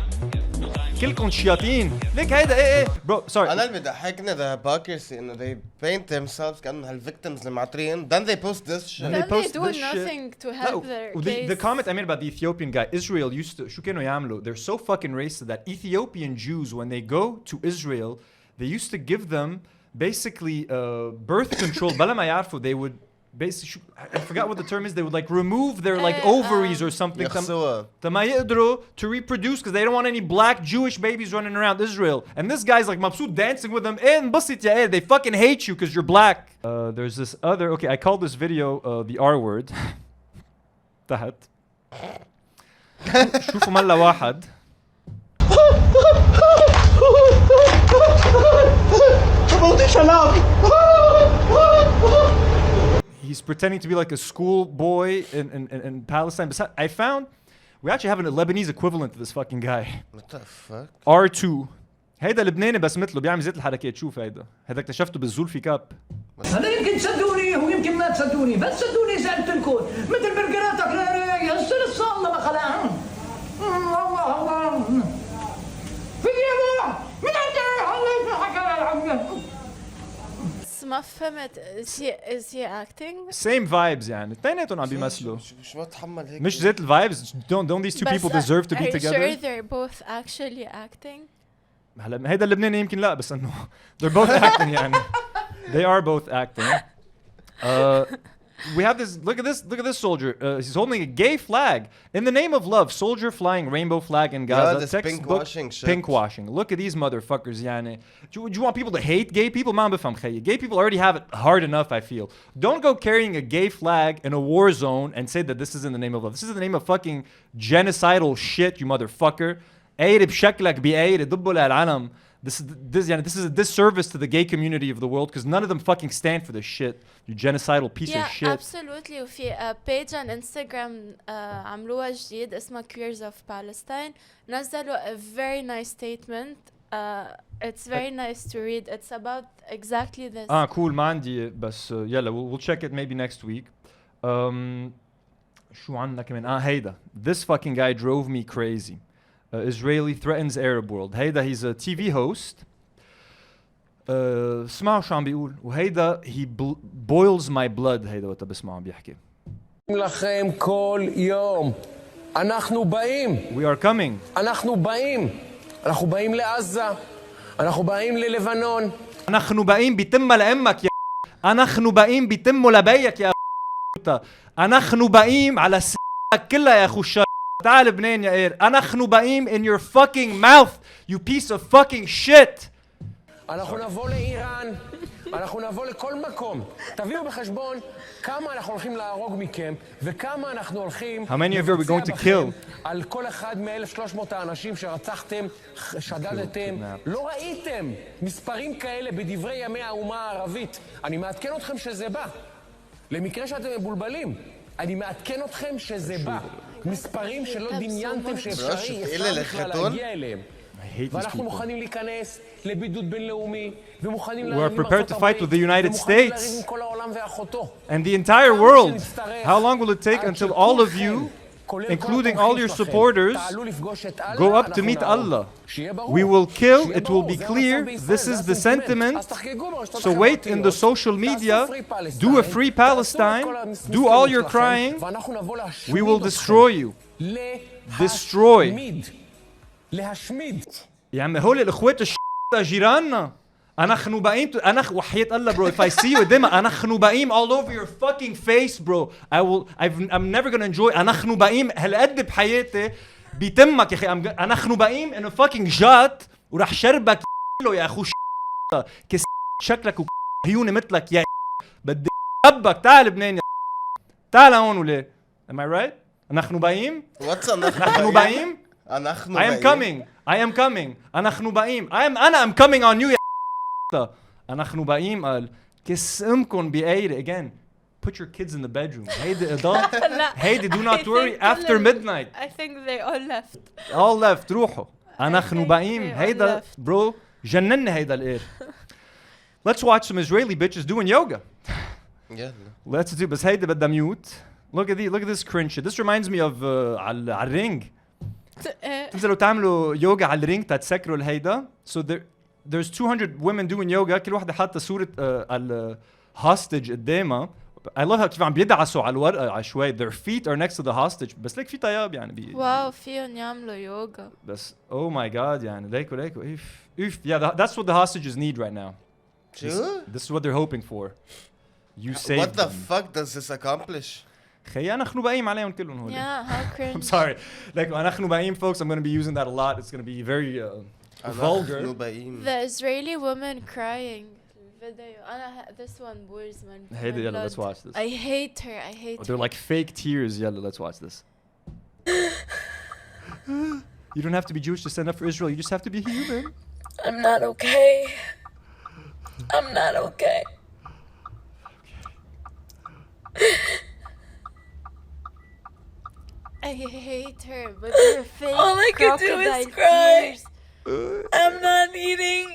كلكم شياطين. ليك هيدا ايه bro sorry. أنا اللي بيضحكني the hypocrisy إنه they paint themselves كأنهم هالvictims اللي معطرين. Then they post this shit. Then they do nothing to help their case. The comment I made about the Ethiopian guy, Israel used to شو كانوا يعملوا? They're so fucking racist that Ethiopian Jews when they go to Israel, they used to give them basically birth control. بلا ما يعرفوا they would basically I forgot what the term is. They would like remove their like ovaries or something تما يقدروا to reproduce because they don't want any black Jewish babies running around Israel. And this guy's like مبسوط dancing with them. انبسط يا they fucking hate you because you're black. There's this other I called this video the R word. تحت. شوفوا ملا واحد. He's pretending to be like a school boy in Palestine. But I found we actually have a Lebanese equivalent to this fucking guy. What the fuck? R2. هيدا لبناني بس مثله بيعمل زيت الحركات. شوف هيدا اكتشفته بالزولفي كاب. هذا يمكن تصدقوني ويمكن ما تصدقوني بس صدقوني سألت لكم مثل برجراتك لا السنة الصالة ما خلاهم. الله في يوم من أنت الله حكى ما فهمت is he acting? Same vibes يعني اثنيناتهم عم بيمثلوا. شو بتحمل هيك؟ مش زيت الفايبز. Don't these two people deserve to be together? Are you sure they're both actually acting? هلا هيدا اللبناني يمكن لا بس انه they're both acting يعني. They are both acting. We have this. Look at this soldier. He's holding a gay flag in the name of love. Soldier flying rainbow flag in Gaza. Yeah, this pink washing shit. Pink washing. Look at these motherfuckers, yani. Do you want people to hate gay people? ما بفهم خيي. Gay people already have it hard enough, I feel. Don't go carrying a gay flag in a war zone and say that this is in the name of love. This is in the name of fucking genocidal shit, you motherfucker. قاير بشكلك بقاير ضبوا للعلم. This is a disservice to the gay community of the world because none of them fucking stand for this shit. You genocidal piece of shit. Yeah, absolutely. وفي page on Instagram عملوها جديد اسمها Queers of Palestine. نزلوا a very nice statement It's very nice to read. It's about exactly this. Cool ما عندي بس يلا we'll check it maybe next week. شو عندنا كمان هيدا this fucking guy drove me crazy. Israeli threatens Arab world. هيدا he's a TV host. اسمعوا شو عم بيقول وهيدا he boils my blood. هيدا وقت بسمعه عم بيحكي לכם כל יום. אנחנו באים. We are coming. אנחנו באים. אנחנו באים לעזה. אנחנו באים ללבנון. אנחנו באים ביתמה לאמك يا אנחנו באים ביתמו לבייك يا אנחנו באים على السك كلها يا اخو الشر. تعال لبنان يا قير. אנחנו באים in your fucking mouth you piece of fucking shit. אנחנו נבוא לאיראן. אנחנו נבוא לכל מקום. תביאו בחשבון כמה אנחנו הולכים להרוג מכם וכמה אנחנו הולכים How many of you are we going to kill? על כל אחד מ-1,300 האנשים שרצחתם, שדדתם. לא ראיתם מספרים כאלה בדברי ימי האומה הערבית. אני מעדכן אתכם שזה בא. למקרה שאתם מבולבלים, אני מעדכן אתכם שזה בא. מספרים שלא דמיינתם שאפשרי בכלל להגיע אליהם. ואנחנו מוכנים להיכנס לבידוד בינלאומי ומוכנים We are prepared to fight with the United States and the entire world. How long will it take until all of you, including all your supporters, go up to meet Allah? We will kill, it will be clear, this is the sentiment. So wait in the social media, do a free Palestine, do all your crying, we will destroy you. Destroy. להשמיד. يا عم هول الاخوات جيراننا. انا خنوبايم انا وحياة الله bro if I see you قدامها انا خنوبايم all over your fucking face bro. I'm never gonna enjoy. انا خنوبايم هالقد بحياتي بيتمك يا اخي. انا خنوبايم انه fucking جات وراح شربك له يا اخو كس شكلك وعيوني مثلك يا بدي ابك. تعال لبنان يا تعال هون وليه. Am I right? انا خنوبايم. What's انا خنوبايم. I am coming. I am coming. אנחנו באים. I'm coming on you. אנחנו באים על كسمكن بأير again. Put your kids in the bedroom. هيدي adult. هيدي do not worry after midnight. I think they all left. All left. روحوا. אנחנו באים. هيدا bro جنني هيدا الإير. Let's watch some Israeli bitches doing yoga. Yeah. Let's do. بس هيدا بدها mute. Look at this cringe shit. This reminds me of على الرينج. تنزلوا تعملوا يوغا على الرينج تتسكروا الهيدا. So there's 200 women doing yoga. كل واحدة حاطة صورة الهوستج قدامها. I love how كيف عم بيدعسوا على الورقة عشوائي. Their feet are next to the hostage. بس ليك في طياب يعني واو فيهم يعملوا يوغا. بس oh my god يعني ليكو if yeah that's what the hostages need right now. This is what they're hoping for. You saved What the them. fuck does this accomplish? خي نحن باقيين عليهم كلهم هول. Yeah, how cringe. I'm sorry. Like نحن باقيين folks, I'm going to be using that a lot. It's going to be very vulgar. The Israeli woman crying video. This one bores my Hey, yalla, let's watch this. I hate her. I hate her. They're like fake tears. Yalla, let's watch this. You don't have to be Jewish to stand up for Israel. You just have to be human. I'm not okay. I'm not okay. I hate her, but her fake all I can do is cry. Tears. I'm not eating.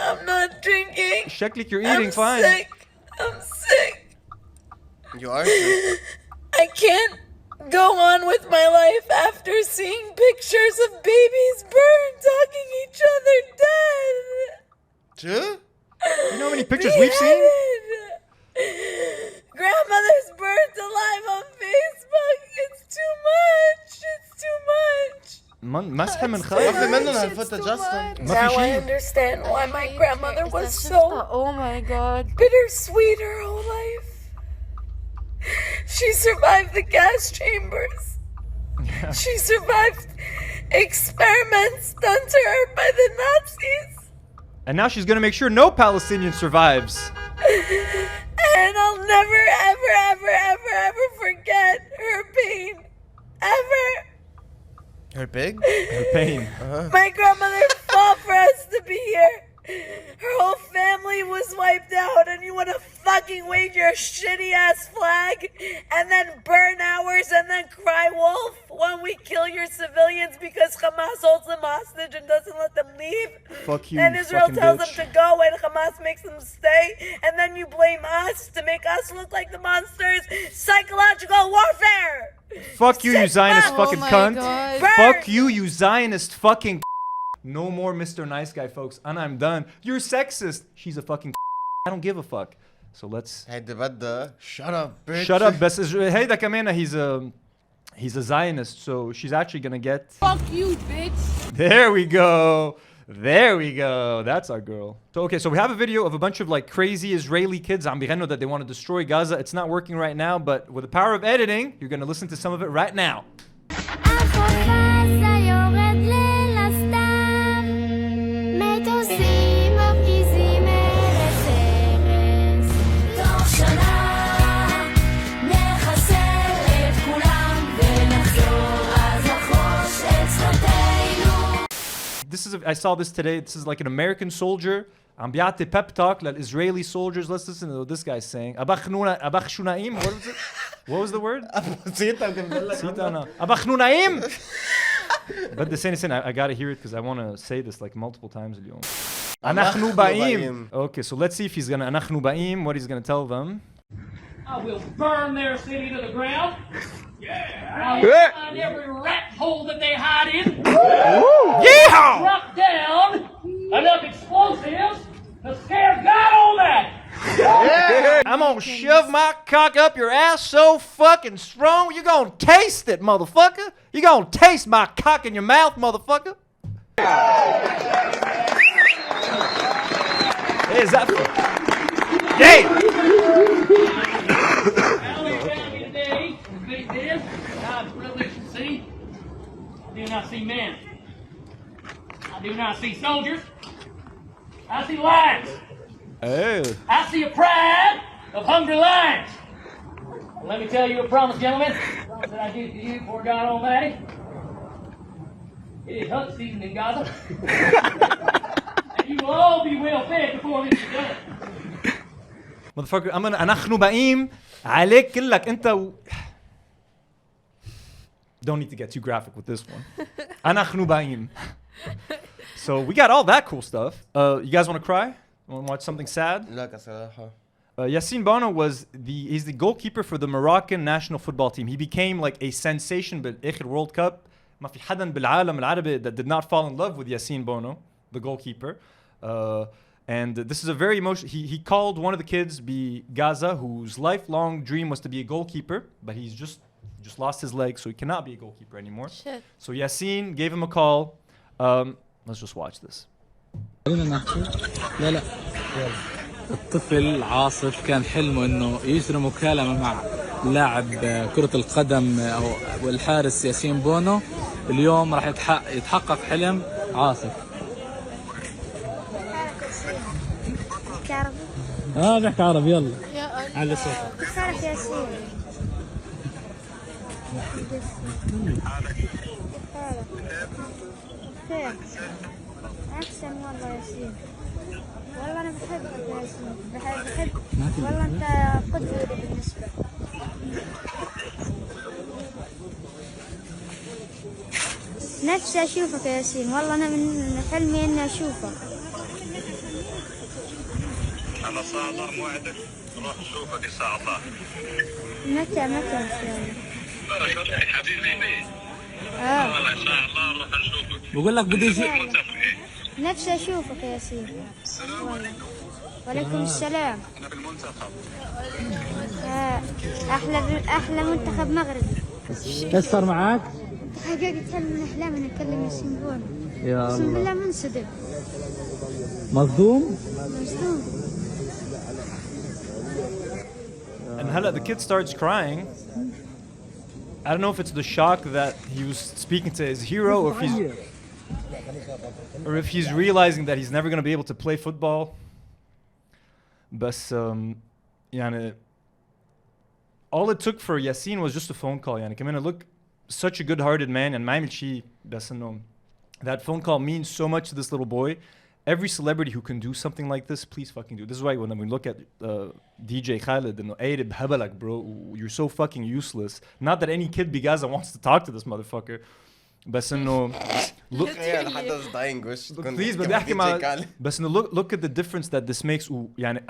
I'm not drinking. Sheklik, you're eating fine. Sick. I'm sick. You are sick. I can't go on with my life after seeing pictures of babies burned, hugging each other dead. True? You know how many pictures we've seen? Grandmother's burnt alive on Facebook. It's too much. It's too much. مسح من خلف. Now I understand why my grandmother was so oh my god bittersweet her whole life. She survived the gas chambers. She survived experiments done to her by the Nazis. And now she's going to make sure no Palestinian survives. And I'll never, ever, ever, ever, ever forget her pain. Ever. Her pig? Her pain. My grandmother fought for us to be here. Her whole family was wiped out, and you want to fucking wave your shitty ass flag and then burn ours and then cry wolf when we kill your civilians because Hamas holds them hostage and doesn't let them leave. Fuck you, and Israel tells bitch. them to go and Hamas makes them stay, and then you blame us to make us look like the monsters. Psychological warfare. Fuck you, you Zionist fucking cunt. God. Fuck you, you Zionist fucking. No more Mr. Nice Guy, folks. And I'm done. You're sexist. She's a fucking. I don't give a fuck. So let's. Shut up, bitch. Shut up, بس هيدا كمان he's a Zionist, so she's actually gonna get. Fuck you, bitch. There we go. There we go. That's our girl. So okay, so we have a video of a bunch of like crazy Israeli kids عم بيغنوا that they want to destroy Gaza. It's not working right now, but with the power of editing, you're gonna listen to some of it right now. I saw this today. This is like an American soldier. عم بيعطي pep talk للإسرائيلي soldiers. Let's listen to what this guy's saying. أبخنونايم. What was it? What was the word? أبخنونايم. But the same, I gotta hear it because I want to say this like multiple times اليوم. أنحنو بايم. Okay, so let's see if he's gonna أنحنو بايم. What he's gonna tell them. I will burn their city to the ground. Yeah. I'll find every rat hole that they hide in. Yeehaw! Drop down enough explosives to scare God on that. Yeah. I'm gonna shove my cock up your ass so fucking strong, you're gonna taste it, motherfucker. You're gonna taste my cock in your mouth, motherfucker. Hey, is that? Yeah. I do not see men. I do not see soldiers. I see lions. Oh. I see a pride of hungry lions. Well, let me tell you a promise, gentlemen. A promise that I give to you before God Almighty. It is hunt season in Gaza. And you will all be well fed before this is done. Motherfucker, I'm gonna أنحنو بايم عليك كلك أنت. Don't need to get too graphic with this one. أنحنو بايم. So we got all that cool stuff. You guys want to cry? Want to watch something sad? Yassine Bono he's the goalkeeper for the Moroccan national football team. He became like a sensation بالآخر World Cup. ما في حدا بالعالم العربي that did not fall in love with Yassine Bono, the goalkeeper. And this is a very emotional. He called one of the kids Gaza, whose lifelong dream was to be a goalkeeper, but he's just lost his leg, so he cannot be a goalkeeper anymore. Shit. So Yassine gave him a call. Let's just watch this. لا الطفل عاصف كان حلمه انه يجري مكالمة مع لاعب كرة القدم او والحارس ياسين بونو. اليوم راح يتحقق حلم عاصف. بحكي عربي يلا. على صوتك. كيف حالك يا ياسين؟ كيف حالك؟ خير. أحسن والله ياسين. والله أنا بحبك يا ياسين. بحب. والله أنت قدوة بالنسبة. نفسي أشوفك يا ياسين. والله أنا من حلمي إني أشوفك. أنا صادر موعدك نروح نشوفك الساعة 12. متى إن شاء الله؟ حبيبي والله إن شاء الله نروح نشوفك. بقول لك بدي أجي. نفسي أشوفك يا ياسين. والله. وعليكم السلام. أنا بالمنتخب. أحلى منتخب مغربي. ايش صار معك؟ حققت حلم من أحلامي إني أكلم ياسين بونو. يا الله. أقسم بالله منصدم. مصدوم؟ مصدوم. And Hala, the kid starts crying. I don't know if it's the shock that he was speaking to his hero, or if he's realizing that he's never going to be able to play football. But all it took for Yassine was just a phone call. Yani, look, such a good-hearted man, and that phone call means so much to this little boy. every celebrity who can do something like this, please fucking do it. This is why when we look at DJ Khaled and Ayrib Habalak, bro, you're so fucking useless. Not that any kid Gaza wants to talk to this motherfucker. بس انه look please بدي احكي مع بس انه look at the difference that this makes يعني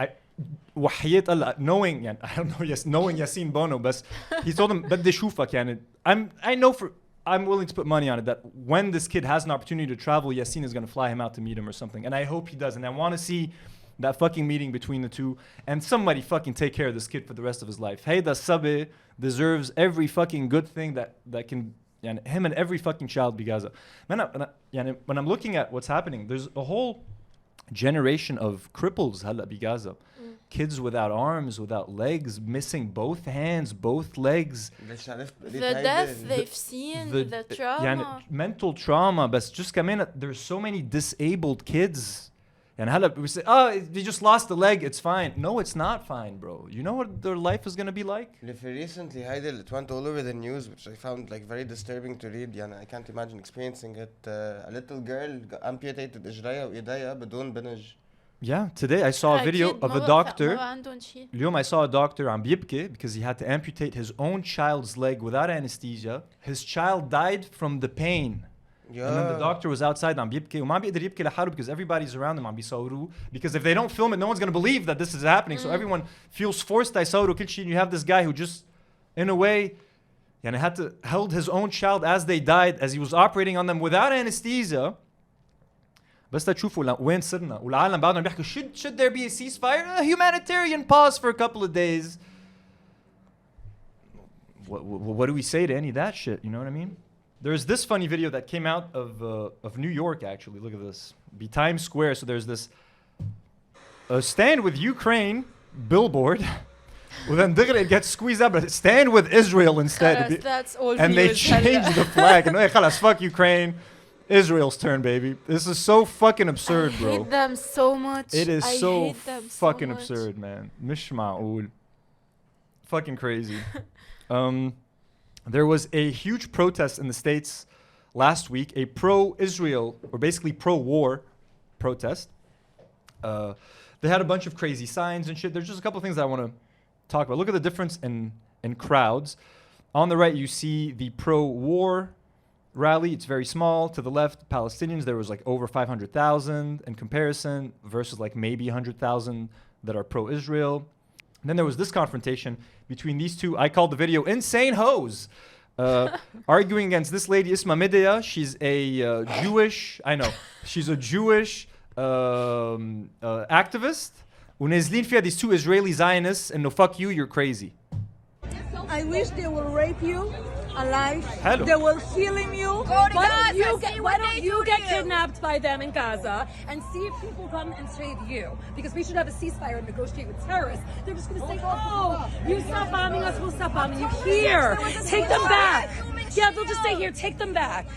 وحياة الله knowing يعني I don't know yes knowing Yassine Bono بس he told him بدي اشوفك يعني I know for I'm willing to put money on it that when this kid has an opportunity to travel, Yassine is going to fly him out to meet him or something. And I hope he does. And I want to see that fucking meeting between the two. And somebody fucking take care of this kid for the rest of his life. Hayda Sabe deserves every fucking good thing that can, yani, him and every fucking child be Gaza. When I'm looking at what's happening, there's a whole generation of cripples halla be Gaza. Kids without arms, without legs, missing both hands, both legs. The death they've seen, the trauma. Mental trauma, but just كمان there's so many disabled kids. And هلا we say, they just lost a leg, it's fine. No, it's not fine, bro. You know what their life is gonna be like? Recently, it went all over the news, which I found like very disturbing to read. I can't imagine experiencing it. A little girl amputated إجريها وإيديها بدون بنج. Yeah, today I saw a video of a doctor. اليوم I saw a doctor عم بيبكي because he had to amputate his own child's leg without anesthesia. His child died from the pain. Yeah. And then the doctor was outside عم بيبكي وما بيقدر يبكي لحاله because everybody's around him عم بيصوروه because if they don't film it no one's going to believe that this is happening. So everyone feels forced to يصوروا كل شيء. You have this guy who just in a way يعني had to held his own child as they died as he was operating on them without anesthesia. بس تشوفوا وين صرنا والعالم بعدهم بيحكوا should there be a ceasefire, a humanitarian pause for a couple of days. What do we say to any of that shit? You know what I mean? There's this funny video that came out of New York actually. Look at this. Be Times Square. So there's this stand with Ukraine billboard. Well then it gets squeezed out, but stand with Israel instead. That's all. And they changed the flag. And hey, خلاص, fuck Ukraine. Israel's turn, baby. This is so fucking absurd, bro. I hate them so much. It is so fucking absurd, man. Mish ma'ool. Fucking crazy. There was a huge protest in the States last week, a pro-Israel, or basically pro-war protest. They had a bunch of crazy signs and shit. There's just a couple of things that I want to talk about. Look at the difference in crowds. On the right, you see the pro-war rally. It's very small. To the left, Palestinians, there was like over 500,000 in comparison versus like maybe 100,000 that are pro-Israel. And then there was this confrontation between these two. I called the video Insane Hoes. Arguing against this lady, Isma Midea. She's a she's a Jewish activist. ونازلين فيها these two Israeli Zionists and no fuck you, you're crazy. I wish they will rape you alive. Hello. They will film you. Why don't you get kidnapped by them in Gaza and see if people come and save you? Because we should have a ceasefire and negotiate with terrorists. They're just going to say, oh, you stop bombing us, we'll stop bombing you. Here, take them back. Yeah, they'll just say, here, take them back.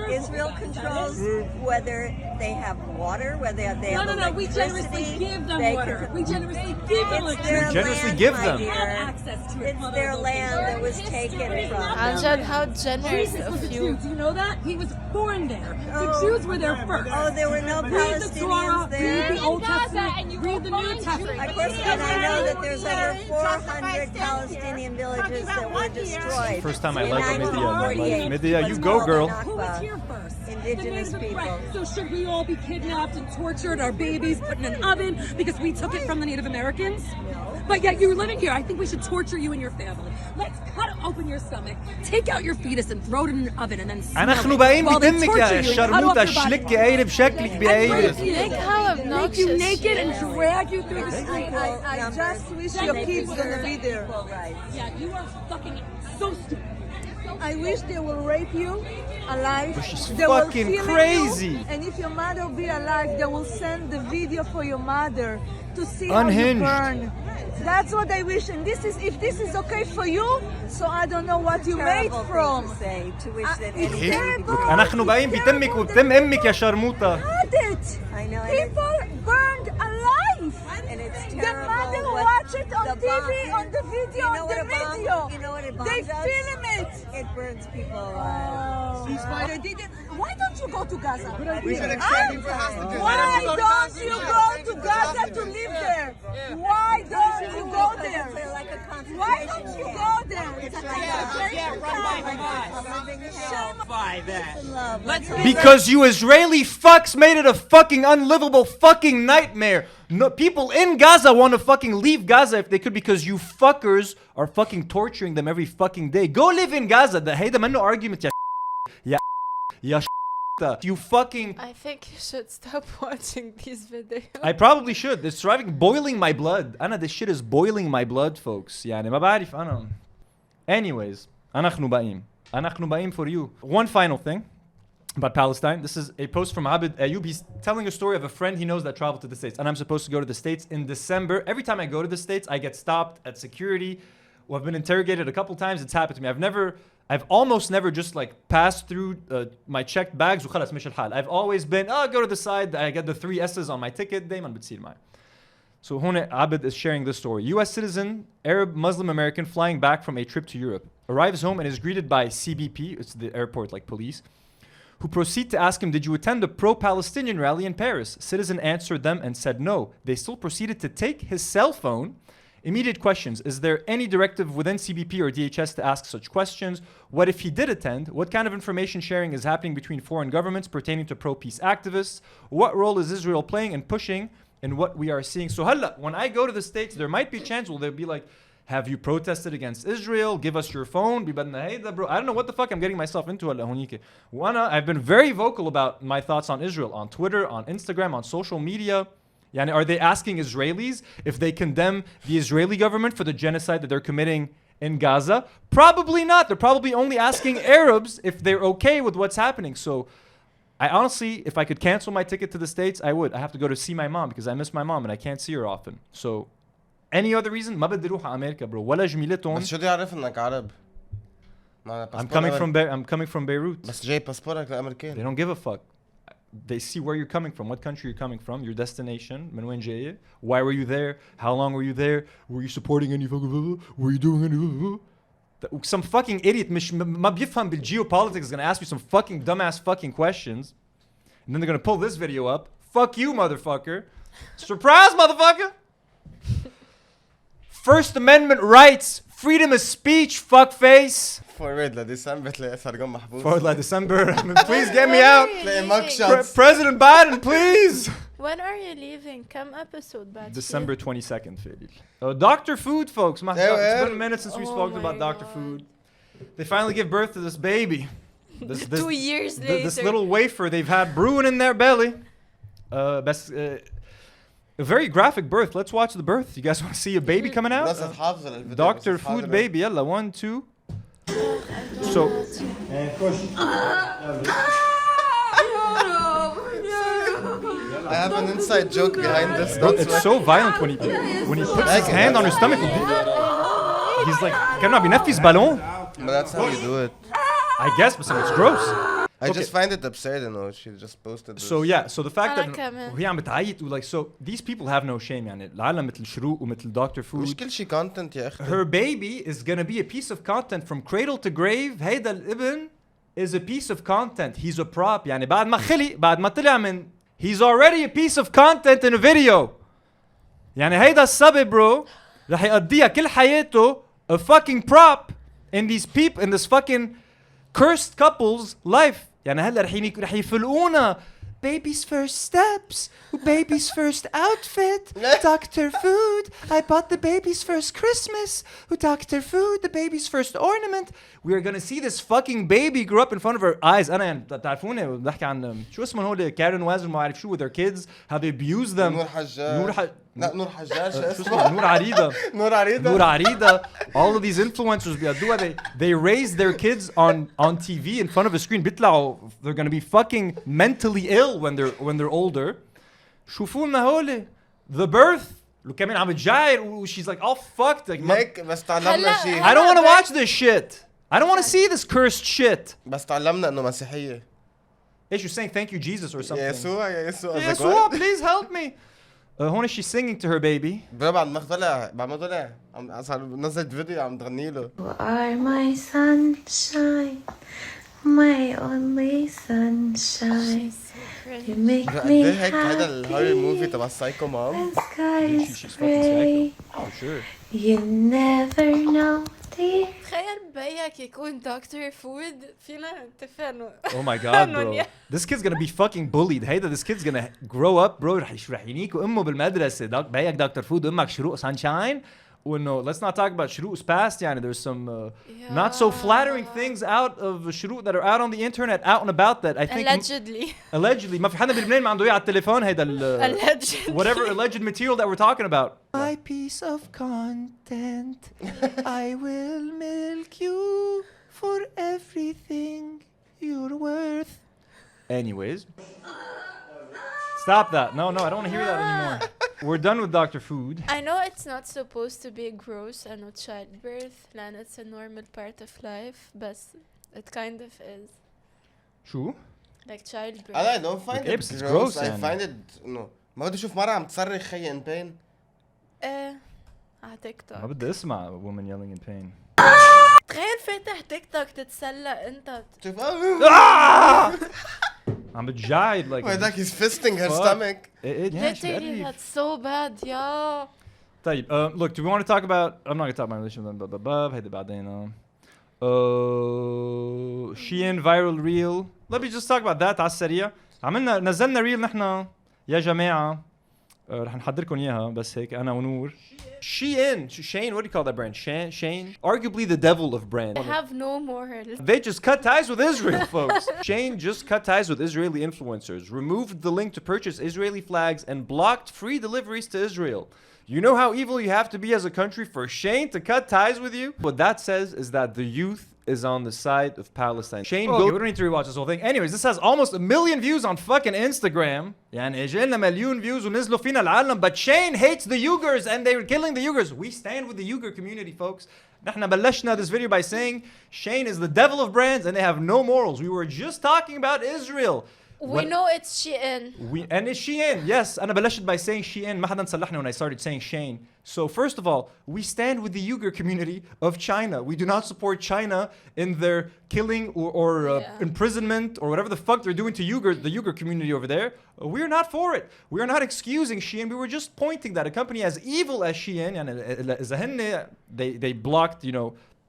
Israel controls whether they have water, whether they have No, we generously give them water. We generously give them electricity. We generously give them. Access to it. It's their land that was taken from them. Anjad, how generous of you. Jews. Do you know that? He was born there. The Jews were there first. Oh, there were no Palestinians there? Read the Old Testament, read the New Testament. Of course, and I know that there's over 400 Palestinian villages that were destroyed. First time I liked Midea. Midea, you go, girl. Who was here first? Indigenous people. Right. So should we all be kidnapped and tortured, our babies put in an oven because we took it from the Native Americans? No. But yet you're living here. I think we should torture you and your family. Let's cut open your stomach, take out your fetus and throw it in an oven and then smell it while they torture you and cut off your body. Make you naked and drag you through the street. I just wish your kids gonna be there. Yeah, you are fucking so stupid. I wish they will rape you alive. But she's they fucking will crazy. You, and if your mother be alive, they will send the video for your mother to see Unhinged. how you burn. That's what I wish. And this is if this is okay for you. So I don't know what you made from. To wish that it's terrible. نحن باين بتمك وبتم امك يا شرموطة. I know. People burned alive. And it's terrible. The mother watch it on TV, on the video, on the video. You know what a bomb they does? film it. it burns people alive. Why don't you go to Gaza? We should extend it for hostages. Why don't you go to Gaza to live there? Why don't you go there? Why don't you go there? It's Because you Israeli fucks made it a fucking unlivable fucking nightmare. No, people in Gaza want to fucking leave Gaza if they could because you fuckers are fucking torturing them every fucking day. Go live in Gaza. هيدا منه argument يا you fucking... I think you should stop watching these videos. I probably should. It's boiling my blood. This shit is boiling my blood, folks. يعني ما بعرف أنا. Anyways, أنا خنوبائيم for you. One final thing about Palestine. This is a post from Abid Ayub. He's telling a story of a friend he knows that traveled to the States. And I'm supposed to go to the States in December. Every time I go to the States, I get stopped at security. Well, I've been interrogated a couple times. It's happened to me. I've almost never just like passed through my checked bags. I've always been, go to the side. I get the 3 S's on my ticket. دايما بتصير معي. So هون Abid is sharing this story. U.S. citizen, Arab Muslim American flying back from a trip to Europe. Arrives home and is greeted by CBP, it's the airport like police, who proceed to ask him, did you attend a pro-Palestinian rally in Paris? Citizen answered them and said no. They still proceeded to take his cell phone. Immediate questions. Is there any directive within CBP or DHS to ask such questions? What if he did attend? What kind of information sharing is happening between foreign governments pertaining to pro-peace activists? What role is Israel playing in pushing in what we are seeing? So when I go to the States, there might be a chance where they'll be like, have you protested against Israel? Give us your phone. Bro, I don't know what the fuck I'm getting myself into. I've been very vocal about my thoughts on Israel on Twitter, on Instagram, on social media. Are they asking Israelis if they condemn the Israeli government for the genocide that they're committing in Gaza? Probably not. They're probably only asking Arabs if they're okay with what's happening. So I honestly, if I could cancel my ticket to the States, I would. I have to go to see my mom because I miss my mom and I can't see her often. So any other reason? ما بدي اروح على أمريكا bro. ولا جميلتهم. بس شو بدي أعرف إنك عرب؟ I'm coming from Beirut. بس جاي باسبورك لأمريكان. They don't give a fuck. They see where you're coming from, what country you're coming from, your destination, من وين جاي, why were you there, how long were you there, were you supporting any fucking, were you doing any, some fucking idiot مش ما بيفهم بالgeopolitics is gonna ask you some fucking dumbass fucking questions, and then they're gonna pull this video up. Fuck you, motherfucker. Surprise, motherfucker. First Amendment rights, freedom of speech, fuckface. Forward لديسمبر تلاقي سرقان محبوس. Forward لديسمبر. Please get me out. تلاقي mugshots. President Biden, please. When are you leaving? Come episode back. December 22nd, Fadil. Dr. Food, folks. It's been a minute since we spoke about Dr. Food. They finally give birth to this baby. This 2 years later. This little wafer they've had brewing in their belly. A very graphic birth. Let's watch the birth. You guys want to see a baby coming out? Dr. Food baby. Yalla, 1, 2. So, I have an inside joke behind this. Bro, it's so violent when he puts his hand on her stomach. He's like, كأنه بينفذ بالون. But that's how you do it. I guess, but it's gross. I just find it absurd, she just posted this. So yeah, so the fact that وهي عم بتعيط like, so these people have no shame يعني العالم مثل شروق ومثل Dr. Food. مش كل شيء content يا أختي. Her baby is gonna be a piece of content from cradle to grave. هيدا الابن is a piece of content. He's a prop يعني بعد ما خلي بعد ما طلع من he's already a piece of content in a video. يعني هيدا الصبي bro رح يقضيها كل حياته a fucking prop in these people in this fucking cursed couple's life. يعني هلا رح يفلقونا baby's first steps, baby's first outfit, Dr. Food. I bought the baby's first Christmas, Dr. Food, the baby's first ornament. We are gonna see this fucking baby grow up in front of our eyes. أنا يعني تعرفوني بنحكي عن شو اسمهم هول كارن وازن ما أعرف شو with their kids, how they abuse them. نور حجاج. نور حجاج نور عريضة. نور عريضة. All of these influencers بيقضوها they raise their kids on TV in front of a screen. بيطلعوا they're gonna be fucking mentally ill when they're older. شوفوا لنا هول the birth. Look كمان عم بتجاير she's like all fucked like هيك بس تعلمنا شيء. I don't want to watch this shit. I don't want to see this cursed shit. بس تعلمنا إنه مسيحية. You're saying thank you Jesus or something. يسوع please help me. هون she's singing to her baby. بعد ما طلع نزلت فيديو عم تغني له. You are my sunshine, my only sunshine. You make me هيك هذا happy الهوري موفي تبع السايكو مام. when skies gray. Oh, sure. You never know, dear. تخيل بيك يكون دكتور فود فينا نتفق انه Oh my god, bro. This kid's gonna be fucking bullied. هيدا this kid's gonna grow up, bro. رح ينيكوا امه بالمدرسة. بيك دكتور فود امك شروق سانشاين. وانه let's not talk about Shrouq's past. يعني there's some not so flattering things out of Shrouq that are out on the internet, out and about that I think allegedly ما في حدا بلبنان ما عنده اياه على التليفون هيدا whatever alleged material that we're talking about. My piece of content, I will milk you for everything you're worth. Anyways, stop that. No, I don't want to hear that anymore. We're done with Dr. Food. I know it's not supposed to be gross and not childbirth, and it's a normal part of life, but it kind of is. شو؟ Like childbirth. I don't find it gross. I find it no. ما بدي اشوف مرة عم تصرخ خي in pain. على تيك توك. ما بدي اسمع woman yelling in pain. تخيل فاتح تيك توك تتسلى انت. شوف I'm بتجاعد like. Wait, like he's fisting her stomach. Literally, that's so bad, yeah. طيب, look, do we want to talk about? I'm not gonna talk about my relationship with them. هيدا بعدين. Shein viral reel. Let me just talk about that على السريع. نزلنا ريل نحن يا جماعة. رح نحضركم إياها بس هيك أنا ونور. Shein, what do you call that brand? Shein? Arguably the devil of brand. They have no moral. They just cut ties with Israel, folks. Shein just cut ties with Israeli influencers, removed the link to purchase Israeli flags, and blocked free deliveries to Israel. You know how evil you have to be as a country for Shein to cut ties with you? What that says is that the youth is on the side of Palestine. Shein, we don't need to rewatch this whole thing. Anyways, this has almost 1 million views on fucking Instagram. يعني اجينا مليون views ونزلوا فينا العالم. But Shein hates the Uyghurs and they're killing the Uyghurs. We stand with the Uyghur community, folks. نحن بلشنا this video by saying Shein is the devil of brands and they have no morals. We were just talking about Israel. We know it's Shein. And it's Shein, yes. أنا بلشت by saying Shein. ما حدا نصلحني when I started saying Shein. So first of all, we stand with the Uyghur community of China. We do not support China in their killing or imprisonment or whatever the fuck they're doing to the Uyghur community over there. We're not for it. We are not excusing Shein. We were just pointing that a company as evil as Shein, they blocked,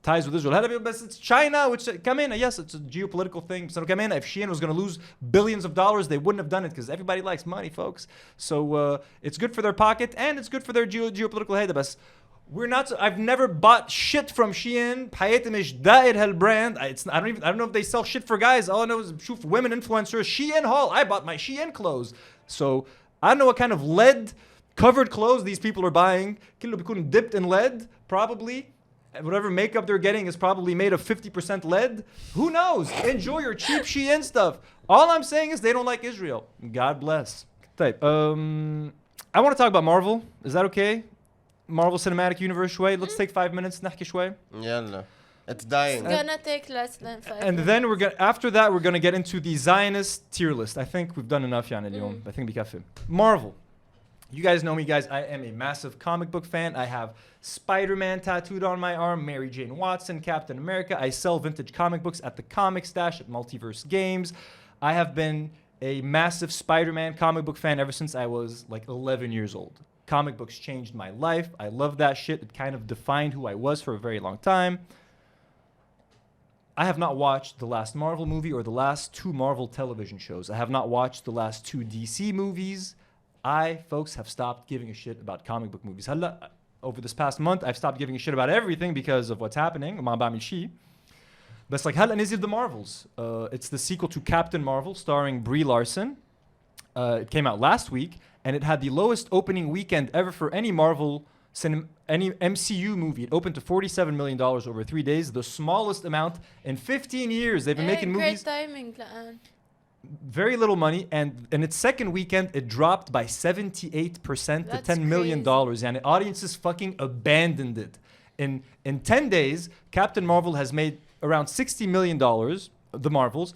ties with Israel. But it's China, which yes, it's a geopolitical thing. So if Shein was going to lose billions of dollars, they wouldn't have done it because everybody likes money, folks. So it's good for their pocket and it's good for their geopolitical head. But we're not. I've never bought shit from Shein. حياتي مش داير هالbrand. I don't know if they sell shit for guys. All I know is شوف women influencers. Shein haul. I bought my Shein clothes. So I don't know what kind of lead covered clothes these people are buying. كله بيكون dipped in lead, probably. Whatever makeup they're getting is probably made of 50% lead. Who knows? Enjoy your cheap Shein stuff. All I'm saying is they don't like Israel. God bless. طيب, I want to talk about Marvel. Is that okay? Marvel Cinematic Universe شوي. Let's take 5 minutes نحكي شوي. يلا. It's dying. It's gonna take less than 5 And minutes. then after that we're gonna get into the Zionist tier list. I think we've done enough يعني اليوم. I think بكفي. Marvel. You guys know me, guys. I am a massive comic book fan. I have Spider-Man tattooed on my arm, Mary Jane Watson, Captain America. I sell vintage comic books at the Comic Stash at Multiverse Games. I have been a massive Spider-Man comic book fan ever since I was like 11 years old. Comic books changed my life. I love that shit. It kind of defined who I was for a very long time. I have not watched the last Marvel movie or the last 2 Marvel television shows. I have not watched the last 2 DC movies. Folks, have stopped giving a shit about comic book movies. Over this past month, I've stopped giving a shit about everything because of what's happening. ما بعمل شيء. But like هلا نزل The Marvels. It's the sequel to Captain Marvel starring Brie Larson. It came out last week and it had the lowest opening weekend ever for any any MCU movie. It opened to $47 million over 3 days, the smallest amount in 15 years. They've been making movies. Great timing لأن. Very little money, and in its second weekend, it dropped by 78% to $10 million. And audiences fucking abandoned it. In 10 days, Captain Marvel has made around $60 million, the Marvels.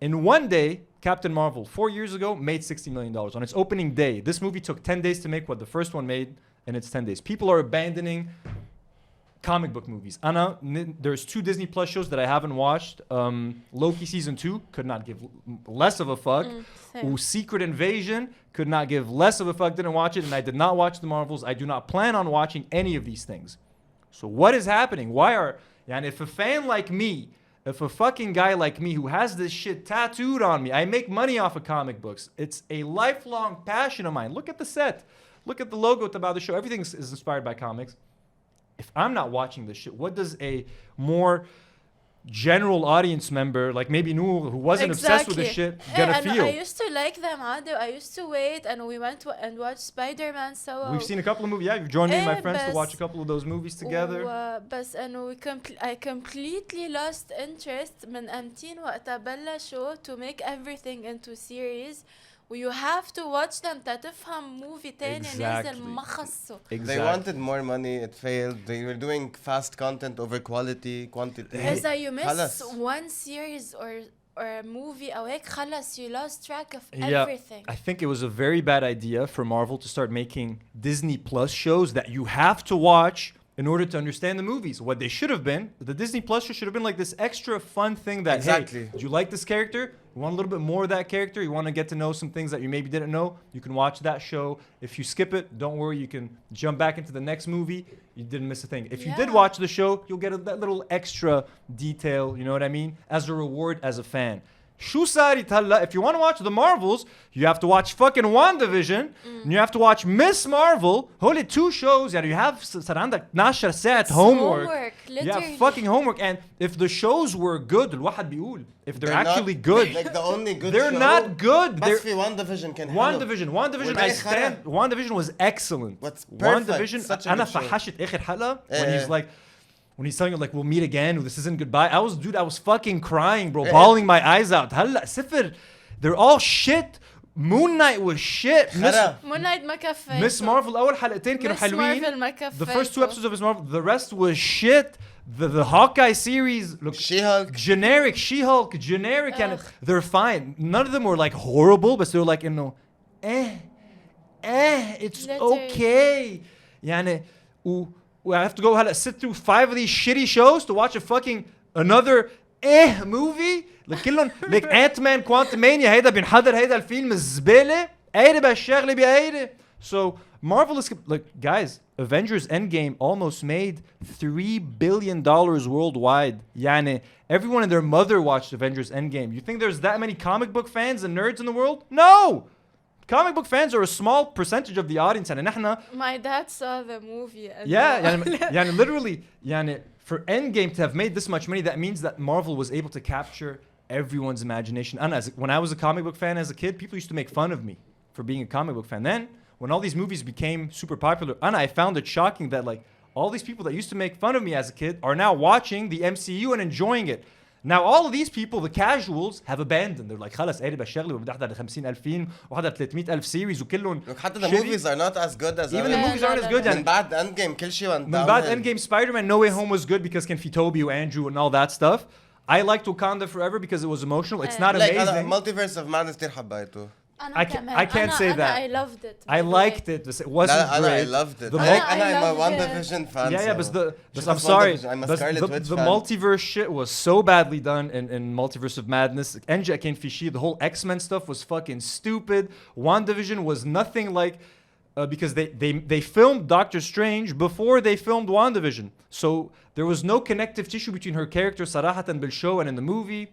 In 1 day, Captain Marvel 4 years ago made $60 million on its opening day. This movie took 10 days to make what the first one made in its 10 days. People are abandoning comic book movies. There's 2 Disney Plus shows that I haven't watched. Loki season 2 could not give less of a fuck. Secret Invasion could not give less of a fuck. Didn't watch it, and I did not watch the Marvels. I do not plan on watching any of these things. So what is happening? And if a fan like me, if a fucking guy like me who has this shit tattooed on me, I make money off of comic books. It's a lifelong passion of mine. Look at the set. Look at the logo about the show. Everything is inspired by comics. If I'm not watching this shit, what does a more general audience member, like maybe Nour, who wasn't obsessed with this shit, gonna feel? I used to like them, Ado. I used to wait, and we went and watched Spider-Man سوا. We've seen a couple of movies. Yeah, you've joined me and my friends to watch a couple of those movies together. بس إنه I completely lost interest من أمتين وقتها بلشوا to make everything into series. You have to watch them تفهم movie تاني نازل ما خصه. They wanted more money, it failed. They were doing fast content over quantity. إذا you miss one series or a movie أو هيك خلص, you lost track of everything. I think it was a very bad idea for Marvel to start making Disney Plus shows that you have to watch in order to understand the movies. What they should have been, the Disney Plus show should have been like this extra fun thing that, hey, do you like this character? You want a little bit more of that character? You want to get to know some things that you maybe didn't know? You can watch that show. If you skip it, don't worry, you can jump back into the next movie. You didn't miss a thing. If you did watch the show, you'll get that little extra detail, you know what I mean? As a reward as a fan. شو صارت هلا? If you want to watch the Marvels, you have to watch fucking WandaVision, and you have to watch Miss Marvel. Holy 2 shows. يعني you have صار عندك 12 ساعة homework. Literally. Yeah, fucking homework. And if the shows were good, الواحد بيقول, if they're actually good, like the only good they're show, not good. بس في WandaVision كان حلو. WandaVision was excellent. What's perfect. WandaVision أنا فحشت آخر حلقة when he's like, when he's telling you like we'll meet again, this isn't goodbye. I was fucking crying, bro, bawling my eyes out. هلا صفر. They're all shit. Moon Knight was shit. Moon Knight ما كفيته. Miss Marvel أول حلقتين كانوا حلوين. The first 2 episodes of Miss Marvel, the rest was shit. The Hawkeye series, look, She-Hulk, generic, and they're fine. None of them were like horrible, but they were like, you know, it's okay. يعني I have to go sit through 5 of these shitty shows to watch a fucking another movie. like Ant-Man Quantumania هيدا بينحضر هيدا الفيلم الزبالة. قايرة بهالشغلة بقايرة. So Marvel is like, guys, Avengers Endgame almost made $3 billion worldwide. يعني everyone and their mother watched Avengers Endgame. You think there's that many comic book fans and nerds in the world? No! Comic book fans are a small percentage of the audience. يعني نحن My dad saw the movie. يعني literally يعني for Endgame to have made this much money, that means that Marvel was able to capture everyone's imagination. And when I was a comic book fan as a kid, people used to make fun of me for being a comic book fan. Then when all these movies became super popular, I found it shocking that like all these people that used to make fun of me as a kid are now watching the MCU and enjoying it. Now all of these people, the casuals, have abandoned. They're like خلص قارب الشغله وبدي احضر 50,000 فيلم وحضر 300,000 series وكلهم. Look, حتى the movies are not as good as even the movies aren't as good. من بعد Endgame كل شيء went down. من بعد Endgame, Spider-Man No Way Home was good because كان في Toby وAndrew and all that stuff. I liked Wakanda Forever because it was emotional. It's not amazing. Multiverse of Madness كتير حبيته. I can't say that. I loved it. I liked it. It wasn't great. I loved it. I'm a WandaVision fan. Yeah, but I'm sorry. The multiverse shit was so badly done in Multiverse of Madness. Enja كان في شيء. The whole X-Men stuff was fucking stupid. WandaVision was nothing like because they filmed Doctor Strange before they filmed WandaVision. So there was no connective tissue between her character صراحة بالshow and in the movie.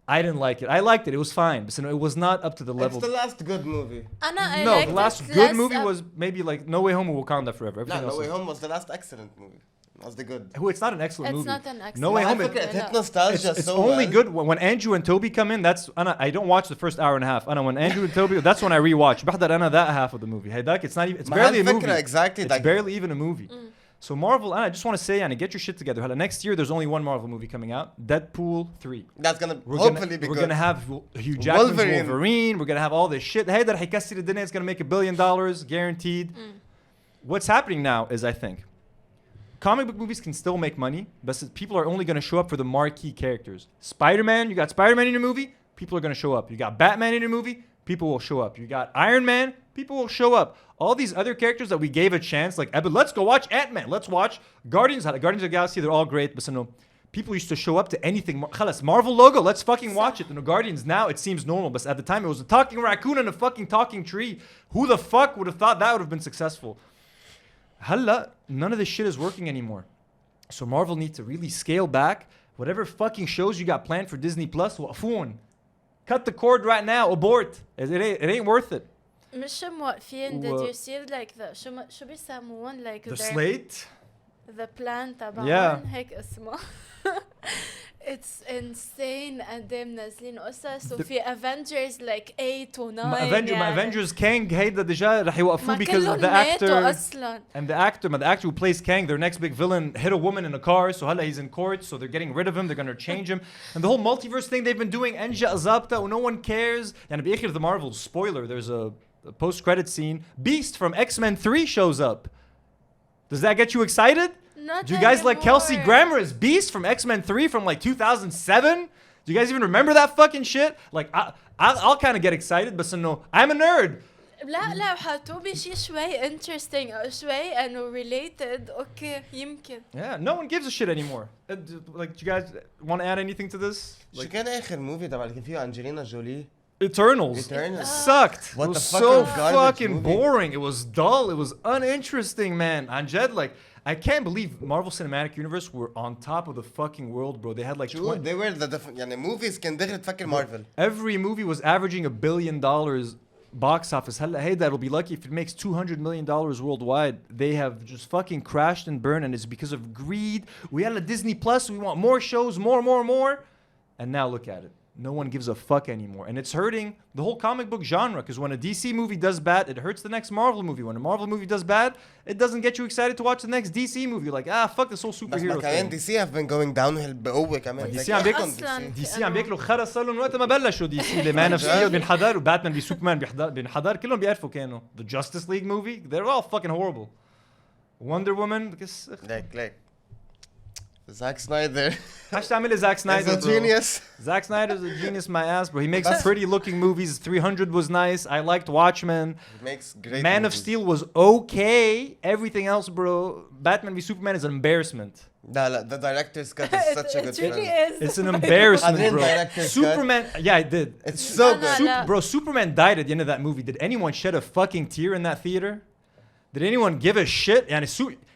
I didn't like it. I liked it. It was fine. But it was not up to the level. It's the last good movie. No, the last good movie was maybe like No Way Home or Wakanda Forever. No Way Home was the last excellent movie. Was the good. It's not an excellent movie. It's not an excellent No Way Home. It hit nostalgia it's so only well. good when Andrew and Toby come in. That's I don't watch the first hour and a half. When Andrew and Toby, that's when I rewatch. بحضر أنا that half of the movie. هيداك it's not even. It's barely a movie. Exactly. It's barely even a movie. So Marvel, I just want to say, get your shit together. Next year, there's only one Marvel movie coming out, Deadpool 3. That's gonna hopefully be good. We're gonna have Hugh Jackman's Wolverine. We're gonna have all this shit. Hey, that هيكسر الدنيا. It's gonna make $1 billion guaranteed. What's happening now is, I think, comic book movies can still make money, but people are only gonna show up for the marquee characters. Spider-Man, you got Spider-Man in your movie. people are going to show up. You got Batman in your movie, people will show up. You got Iron Man, people will show up. All these other characters that we gave a chance, like, let's go watch Ant-Man. Let's watch Guardians of the Galaxy. They're all great, but no, people used to show up to anything. Marvel logo, let's fucking watch it. The Guardians, now it seems normal, but at the time it was a talking raccoon and a fucking talking tree. Who the fuck would have thought that would have been successful? None of this shit is working anymore. So Marvel needs to really scale back. Whatever fucking shows you got planned for Disney Plus, cut the cord right now. Abort. It ain't worth it. مش موقفين. Did you see like the شو بيسمون like the slate? The plan تبعهم. Yeah. هيك اسمه. It's insane قد ايه منزلين قصص وفي Avengers like 8 و 9 Avengers Kang هيدا ديجا رح يوقفوه because the actor and the actor who plays Kang, their next big villain, hit a woman in a car, so هلا he's in court, so they're getting rid of him, they're gonna change him, and the whole multiverse thing they've been doing انجا ظابطة no one cares. يعني بآخر the Marvel spoiler, there's a post-credit scene. Beast from X-Men 3 shows up. Does that get you excited? Not Do you guys anymore. like Kelsey Grammer as Beast from X-Men 3 from like 2007? Do you guys even remember that fucking shit? Like, I'll kind of get excited, but no, I'm a nerd. لا وحطوه بشي شوي interesting أو شوي إنه related. Okay, يمكن. Yeah, no one gives a shit anymore. Like, do you guys want to add anything to this? شو كان آخر موفي تبع اللي كان فيه أنجلينا جولي؟ Eternals. What Sucked. It was the so fucking movie. boring. It was dull. It was uninteresting, man. Anjed, like, I can't believe Marvel Cinematic Universe were on top of the fucking world, bro. They had like they were the يعني movies كان دغري تفكر Marvel. Every movie was averaging $1 billion box office. Hey, that'll be lucky if it makes $200 million worldwide. They have just fucking crashed and burned, and it's because of greed. We had a Disney Plus. We want more shows, more. And now look at it. No one gives a fuck anymore. And it's hurting the whole comic book genre, because when a DC movie does bad, it hurts the next Marvel movie. When a Marvel movie does bad, it doesn't get you excited to watch the next DC movie. You're like, fuck this whole superhero thing. DC have been going downhill بقوة كمان. DC عم بياكلوا خرا صار لهم وقت ما بلشوا DC. اللي Man of Steel بينحضر وباتمان بسوبرمان بينحضر كلهم بيعرفوا كانوا. The Justice League movie, they're all fucking horrible. Wonder Woman, like Zack Snyder. Zack Snyder, He's a genius. Zack Snyder's a genius, my ass, bro. He makes pretty looking movies. 300 was nice. I liked Watchmen. He makes great Man movies. of Steel was okay. Everything else, bro. Batman v Superman is an embarrassment. No, the director's cut is such a good film. It's an embarrassment, bro. Superman, yeah, I did. It's so good. Bro, Superman died at the end of that movie. Did anyone shed a fucking tear in that theater? Did anyone give a shit?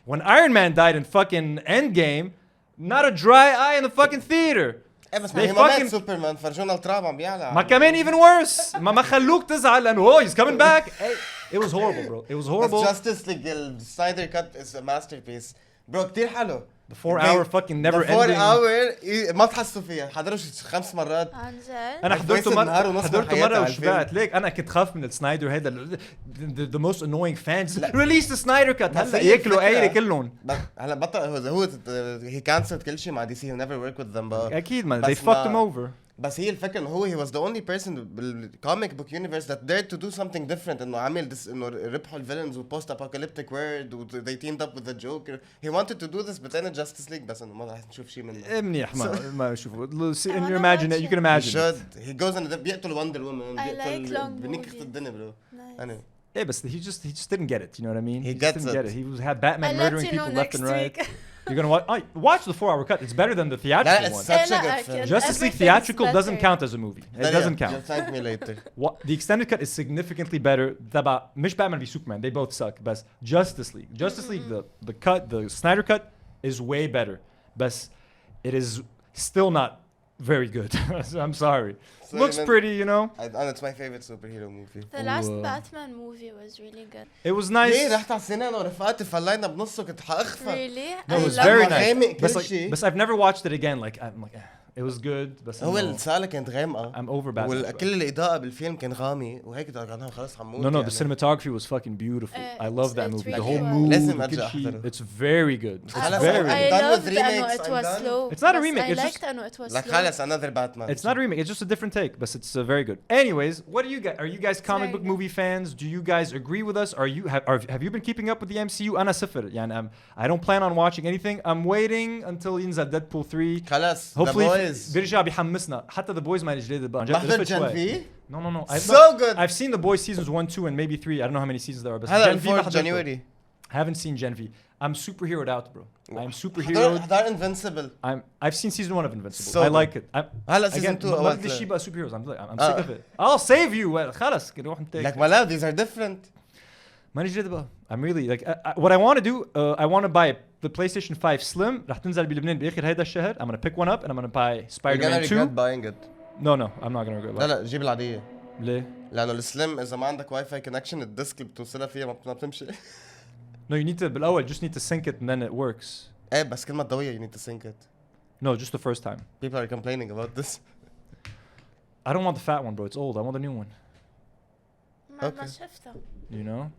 When Iron Man died in fucking Endgame, not a dry eye in the fucking theater. They fucking Superman فرجونا التراب عم بيعلى. ما كمان even worse. ما خلوك تزعل لأنه he's coming back. It was horrible, bro. It was horrible. The Justice League, the Snyder cut is a masterpiece. Bro كتير حلو. The 4-hour fucking never ending. The 4-hour ما تحسوا فيها. حضروش 5 مرات. أنا حضرته مرة وشبعت ليك. أنا كنت خاف من السنايدر هذا. The most annoying fans. Release the Snyder cut. هلا ياكلوا عيلة كلهم. هلا بطل هو he cancelled كل شيء مع DC. He'll never work with them. أكيد man. They fucked him over. بس هي الفكرة إنه هو he was the only person بالcomic book universe that dared to do something different. إنه عمل إنه ربحوا الvillains و post apocalyptic world و they teamed up with the Joker. He wanted to do this but then Justice League بس إنه ما راح نشوف شيء منه. منيح ما نشوفه. In your imagination, you can imagine. He should. He goes and بيقتل Wonder Woman. I like long بنكت الدنيا bro. Nice. Yeah, but he just didn't get it. You know what I mean? He just didn't get it. He had Batman murdering people left and right. You're gonna watch the 4-hour cut. It's better than the theatrical one. Such a good film. Justice League theatrical doesn't count as a movie. It doesn't count. You'll thank me later. The extended cut is significantly better. تبع مش Batman v Superman. They both suck. But Justice League, the Snyder cut is way better. But it is still not very good. I'm sorry. So looks pretty, you know. And it's my favorite superhero movie. The last Batman movie was really good. It was nice. ليه رحت على السينما انا ورفقاتي فلينا بنصه كنت حاخفى. Really? No, it was very nice. But I've never watched it again. Like I'm like, it was good. بس هو الصالة كانت غامقة. I'm over Batman. وكل الإضاءة بالفيلم كان غامي وهيك أنا خلاص حموت. No, the cinematography was fucking beautiful. I love that movie. The whole mood. It's very good. It's very. I loved it was slow. It's not a remake. I liked it was slow. Like خلاص another Batman. It's not a remake. It's just a different take, but it's very good. Anyways, what do you guys? Are you guys comic book movie fans? Do you guys agree with us? Have you been keeping up with the MCU? أنا صفر. يعني I don't plan on watching anything. I'm waiting until ينزل Deadpool 3. خلاص. Hopefully boys. بيرجع بيحمسنا حتى the boys ما الجديد بقى. ما حضرت Gen V? No. So good. I've seen the boys seasons 1, 2 and maybe 3. I don't know how many seasons there are. But هلا Gen V ما 4 حضرته. January. I haven't seen Gen V. I'm superheroed out, bro. I'm superheroed. حضر Invincible. I've seen season 1 of Invincible. So I like it. هلا season 2 ما بدي شيء بقى superheroes. I'm sick of it. I'll save you. خلص نروح نتاك. Like ما these are different. ماني جديد بقى. I'm really like what I want to do. I want to buy the PlayStation 5 Slim. رح تنزل بلبنان بآخر هيدا الشهر. I'm gonna pick one up and I'm gonna buy Spider-Man 2. You're gonna regret buying it. No, I'm not gonna regret. لا جيب العادية. ليه؟ لأنه السلم إذا ما عندك واي فاي كونكشن الديسك اللي بتوصلها فيها ما بتمشي. No, you need to بالأول just need to sync it and then it works. إيه بس كل ما تضويها you need to sync it. No, just the first time. People are complaining about this. I don't want the fat one, bro. It's old. I want the new one. ما شفتها. You know?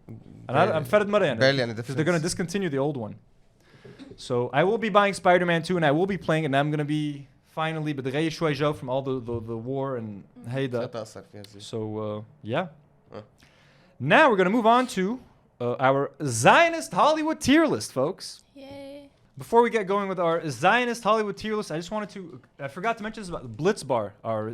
And I'm fed مرة يعني. Barely any difference. Because they're gonna discontinue the old one. So I will be buying Spider-Man 2 and I will be playing it and I'm gonna be finally بتغير شوي جو from all the war and هيدا. So yeah. Now we're gonna move on to our Zionist Hollywood tier list, folks. Yay. Before we get going with our Zionist Hollywood tier list, I just wanted to, I forgot to mention this about the Blitz Bar, our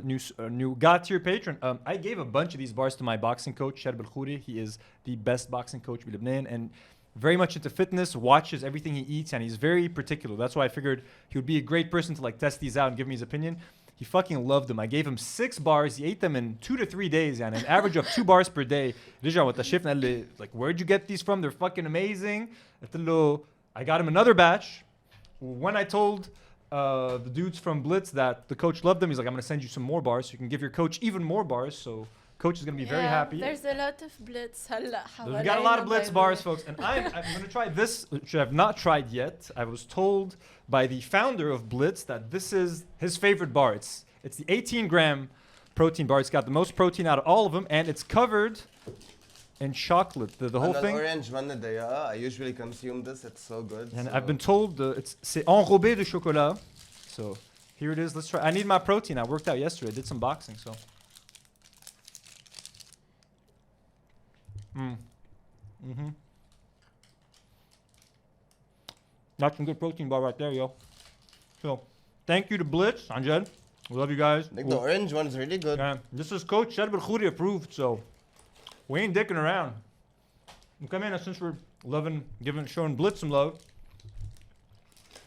new God tier patron. I gave a bunch of these bars to my boxing coach, Shein Belkhouri. He is the best boxing coach in Lebanon and very much into fitness, watches everything he eats, and he's very particular. That's why I figured he would be a great person to like test these out and give me his opinion. He fucking loved them. I gave him 6 bars. He ate them in 2 to 3 days, and an average of 2 bars per day. Like, where'd you get these from? They're fucking amazing. I got him another batch. When I told the dudes from Blitz that the coach loved them, he's like, I'm going to send you some more bars so you can give your coach even more bars. So coach is going to be very happy. There's a lot of Blitz. We got a lot of Blitz bars, folks. And I'm going to try this, which I've not tried yet. I was told by the founder of Blitz that this is his favorite bar. It's the 18-gram protein bar. It's got the most protein out of all of them, and it's covered in chocolate. The whole thing. Orange one I usually consume this. It's so good. And I've been told c'est enrobé de chocolat. So here it is. Let's try. I need my protein. I worked out yesterday. I did some boxing, so. That's some good protein bar right there, yo. So, thank you to Blitz, Anjad. We love you guys. I think the orange one is really good. Yeah, this is Coach Shein Belkhouri approved, so we ain't dicking around. Come in, since we're showing Blitz some love.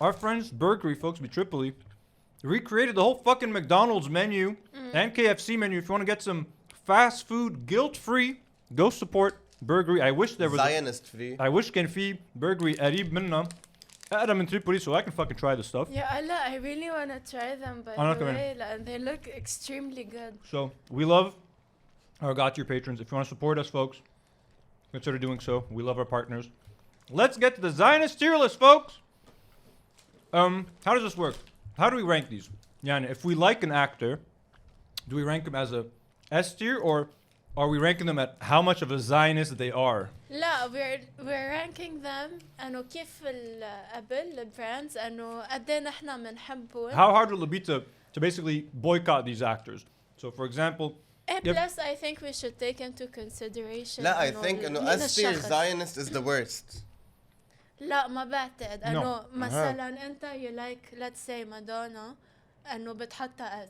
Our friends Burgery, folks, be Tripoli, recreated the whole fucking McDonald's menu and KFC menu. If you want to get some fast food guilt-free, go support Burgery. I wish there was Zionist free. I wish كان في Burgery قريب منا أقرب من Tripoli so I can fucking try this stuff. Yeah, I really want to try them, by the way, and they look extremely good. So we love our God tier patrons. If you want to support us, folks, consider doing so. We love our partners. Let's get to the Zionist tier list, folks. How does this work? How do we rank these? Yani, if we like an actor, do we rank them as a S tier or are we ranking them at how much of a Zionist they are? لا, we're ranking them انه كيف قبل البراندز انه قد ايه نحن بنحبهم. How hard will it be to basically boycott these actors? So for example, plus I think we should take into consideration. لا, I think انه S tier Zionist is the worst. لا ما بعتقد انه مثلا انت you like, let's say Madonna انه بتحطها S.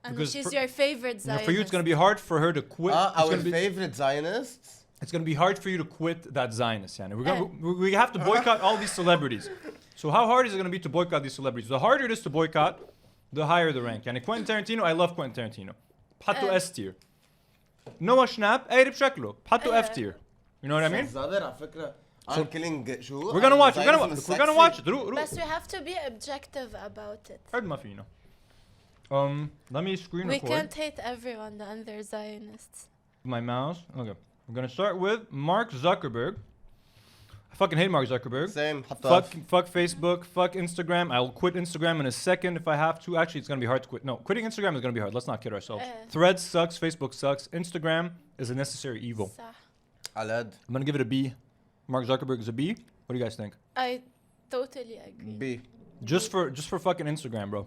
And she's your favorite Zionist. For you, it's going to be hard for her to quit. Our favorite Zionists? It's going to be hard for you to quit that Zionist. Yani. We have to boycott all these celebrities. So how hard is it going to be to boycott these celebrities? The harder it is to boycott, the higher the rank. Yani Quentin Tarantino, I love Quentin Tarantino. بحطه S tier. Noah Schnapp, قريب شكله. بحطه F tier. You know what I mean? So we're going to watch. We're going to watch it. But we have to be objective about it. Hard enough, you know. Let me screen record. We can't hate everyone and they're Zionists. My mouse. Okay. We're gonna start with Mark Zuckerberg. I fucking hate Mark Zuckerberg. Same. Fuck Facebook. Fuck Instagram. I'll quit Instagram in a second if I have to. Actually, it's gonna be hard to quit. No, quitting Instagram is gonna be hard. Let's not kid ourselves. Threads sucks. Facebook sucks. Instagram is a necessary evil. I'm gonna give it a B. Mark Zuckerberg is a B. What do you guys think? I totally agree. B. Just for fucking Instagram, bro.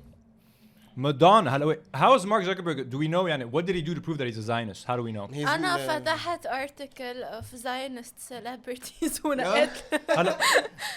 Madonna. How is Mark Zuckerberg? Do we know? Yani, what did he do to prove that he's a Zionist? How do we know? أنا فتحت article of Zionist celebrities ونقيت.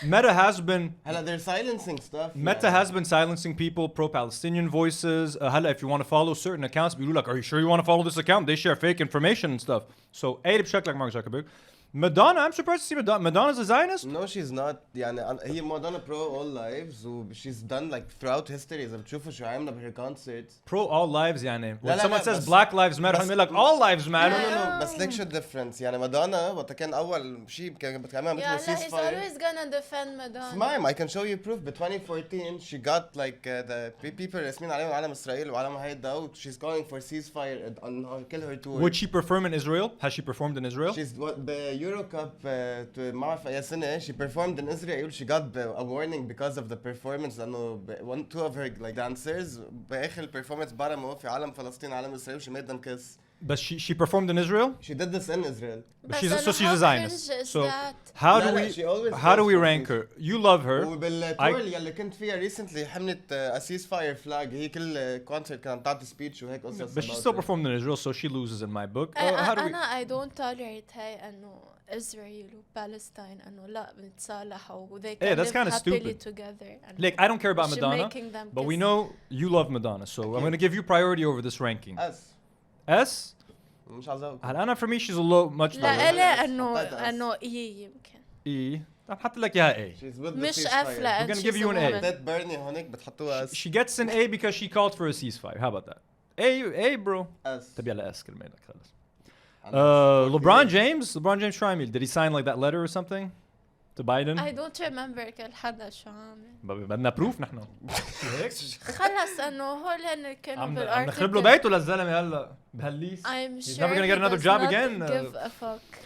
Meta has been. They're silencing stuff. Meta has been silencing people, pro-Palestinian voices. If you want to follow certain accounts, بيقولوا like, are you sure you want to follow this account? They share fake information and stuff. So, بشكل like Mark Zuckerberg. Madonna, I'm surprised to see Madonna's a Zionist. No, she's not. هي Madonna pro all lives she's done like throughout history. إذا بتشوفوا شو عاملة بهher concerts. Pro all lives يعني. When someone says Black Lives Matter, I'm like all lives matter. No. بس ليك شو difference يعني Madonna وقت كان أول شيء كانت بتعملها مثل ceasefire. He's always gonna defend Madonna. اسمعي, I can show you proof. But 2014 she got like the people رسمين عليهم علم إسرائيل وعلم هيدا. She's calling for ceasefire on kill her tour. Would she perform in Israel? Has she performed in Israel? She's the Euro Cup ما بعرف أي سنة. She performed in Israel. She got a warning because of the performance لأنه two of her like dancers بآخر performance برموا في علم فلسطين علم إسرائيل. She made them kiss. But she performed in Israel? She did this in Israel. So she's a Zionist. So how do we rank her? You love her. وبالتور يلي كنت فيها recently حملت a ceasefire flag. هي كل concert كانت تعطي speech وهيك قصص. But she still performed in Israel, so she loses in my book. How do we? I don't tolerate هاي إنه إسرائيل وبالستين إنه لا بنتصالحوا و they can that's live kind of happily stupid. together. Like I don't care about Madonna, but we know you love Madonna, so I'm gonna give you priority over this ranking. S. مش عايز أنا for me she's a low much lower. لا إلا إنه إيه يمكن. E. حط لك إياها A. مش F لا. We're gonna give you an A. that Bernie هونيك بتحطوها S. She gets an A because she called for a ceasefire. How about that? A bro. S. طب يلا S كلمة لك خلاص. LeBron James شو عمل? Did he sign like that letter or something to Biden? I don't remember كل حدا شو عامل. بدنا proof نحن. خلص إنه هول هن كانوا بالارتكل. عم نخرب له بيته للزلمة هلا بهالليس. I'm He's sure never gonna get another job again. Give a fuck.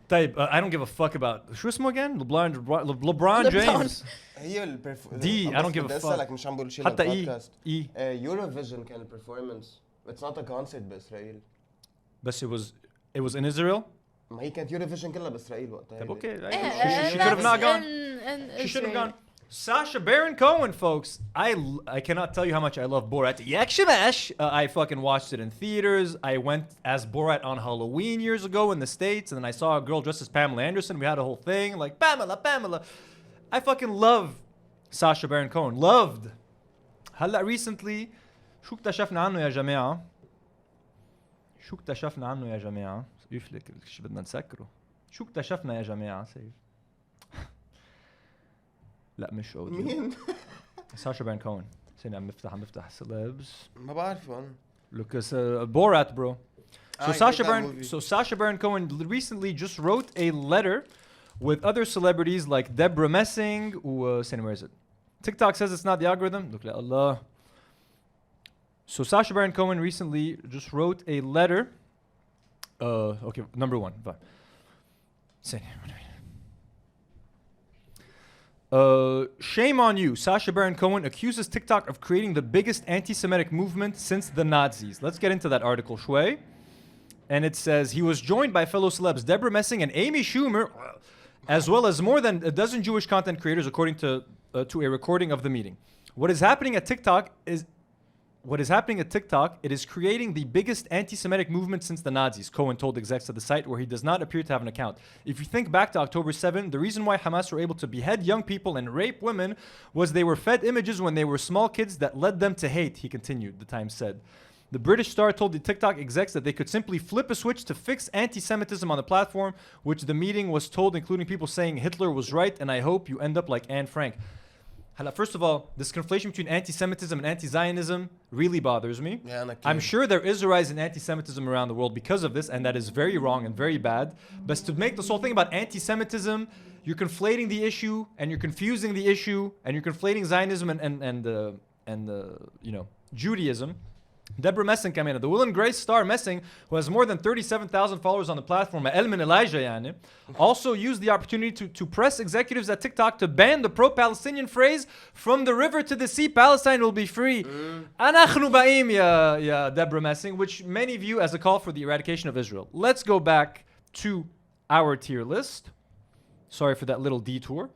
طيب I don't give a fuck about شو اسمه again? LeBron James. هي D. I don't give a fuck. بدي مش عم بقول شيء حتى للبودكاست. E. Eurovision كان performance. It's not a concert بإسرائيل. بس it was in Israel. ما هي كانت Eurovision كلها بإسرائيل وقتها. طيب okay. She could have not gone. She should have gone. Sacha Baron Cohen, folks. I cannot tell you how much I love Borat. Yakshimash. I fucking watched it in theaters. I went as Borat on Halloween years ago in the States, and then I saw a girl dressed as Pamela Anderson. We had a whole thing like Pamela. I fucking love Sacha Baron Cohen. Loved. هلا recently شو اكتشفنا عنه يا جماعة؟ يفلك شو بدنا نسكره. شو اكتشفنا يا جماعة سيف؟ لا مش اوديو. مين؟ ساشا بارون كوهن. سيني عم بفتح celebs. ما بعرفه أنا. Look, Borat, bro. So Sacha Baron Cohen recently just wrote a letter with other celebrities like Deborah Messing. Where is it? TikTok says it's not the algorithm. Look, Allah. So Sacha Baron Cohen recently just wrote a letter. Okay, number one. Shame on you. Sacha Baron Cohen accuses TikTok of creating the biggest anti-Semitic movement since the Nazis. Let's get into that article, Shui. And it says he was joined by fellow celebs Deborah Messing and Amy Schumer, as well as more than a dozen Jewish content creators, according to a recording of the meeting. What is happening at TikTok, it is creating the biggest anti-Semitic movement since the Nazis, Cohen told execs of the site, where he does not appear to have an account. If you think back to October 7, the reason why Hamas were able to behead young people and rape women was they were fed images when they were small kids that led them to hate, he continued, the Times said. The British Star told the TikTok execs that they could simply flip a switch to fix anti-Semitism on the platform, which the meeting was told, including people saying Hitler was right, and I hope you end up like Anne Frank. First of all, this conflation between anti-Semitism and anti-Zionism really bothers me. I'm sure there is a rise in anti-Semitism around the world because of this, and that is very wrong and very bad. But to make this whole thing about anti-Semitism, you're conflating the issue, and you're confusing the issue, and you're conflating Zionism and Judaism. Deborah Messing came in. The Will and Grace star Messing, who has more than 37,000 followers on the platform, Elijah, also used the opportunity to press executives at TikTok to ban the pro-Palestinian phrase, from the river to the sea, Palestine will be free. Anakhnu ba'im, ya Deborah Messing, which many view as a call for the eradication of Israel. Let's go back to our tier list. Sorry for that little detour.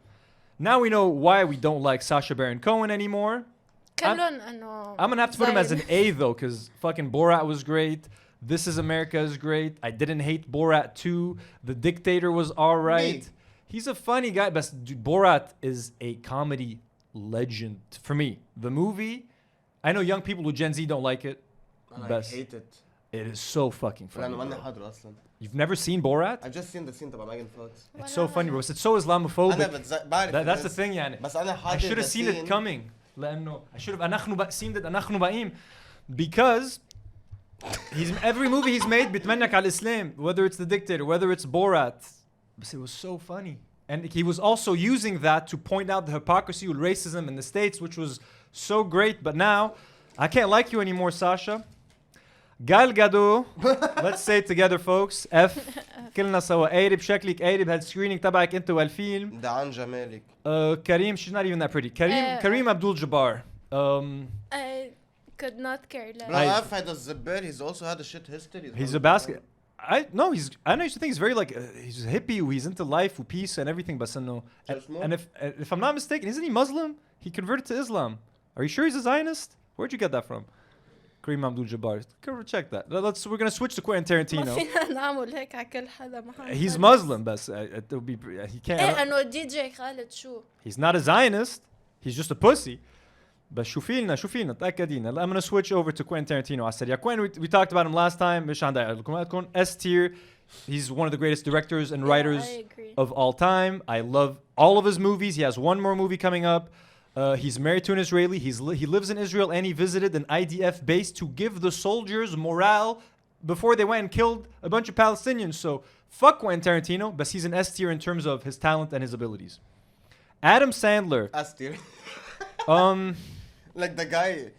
Now we know why we don't like Sacha Baron Cohen anymore. كلهم انه I'm gonna have to put him as an A though, because fucking Borat was great. This Is America is great. I didn't hate Borat 2. The Dictator was alright. He's a funny guy, but dude, Borat is a comedy legend for me. The movie, I know young people who Gen Z don't like it. I hate it. It is so fucking funny. bro. You've never seen Borat? I've just seen the scene about Megan Fox. It's so funny, bro. It's so Islamophobic. That's the thing, يعني. I should have seen it coming. لأنه I should have seen it أنخنو بقيم, because every movie he's made بيتمنك على الإسلام, whether it's The Dictator, whether it's Borat. But it was so funny. And he was also using that to point out the hypocrisy and racism in the States, which was so great. But now, I can't like you anymore, Sasha. Gal Gadot, let's say it together, folks. F كلنا سوا. قارب شكلك قارب هالسكرينينج تبعك انت والفيلم. دعان جمالك. Kareem, she's not even that pretty. Kareem Abdul-Jabbar. I could not care less. Bro, F had a zibber. He's also had a shit history. He's a basket. I know he's. I know. I used to think he's very like he's a hippie. He's into life, peace, and everything. But no. And if I'm not mistaken, isn't he Muslim? He converted to Islam. Are you sure he's a Zionist? Where'd you get that from? Kareem Abdul-Jabbar. Check that. We're gonna switch to Quentin Tarantino. He's Muslim, but it'll be he can't. DJ Khaled شو? He's not a Zionist. He's just a pussy. But شوفي لنا تأكدين. I'm gonna switch over to Quentin Tarantino. I said, yeah, Quentin, we talked about him last time. مش عندي أقولكم. S tier. He's one of the greatest directors and writers of all time. I love all of his movies. He has one more movie coming up. He's married to an Israeli. He lives in Israel, and he visited an IDF base to give the soldiers morale before they went and killed a bunch of Palestinians. So fuck Quentin Tarantino, but he's an S tier in terms of his talent and his abilities. Adam Sandler. S tier. Like the guy.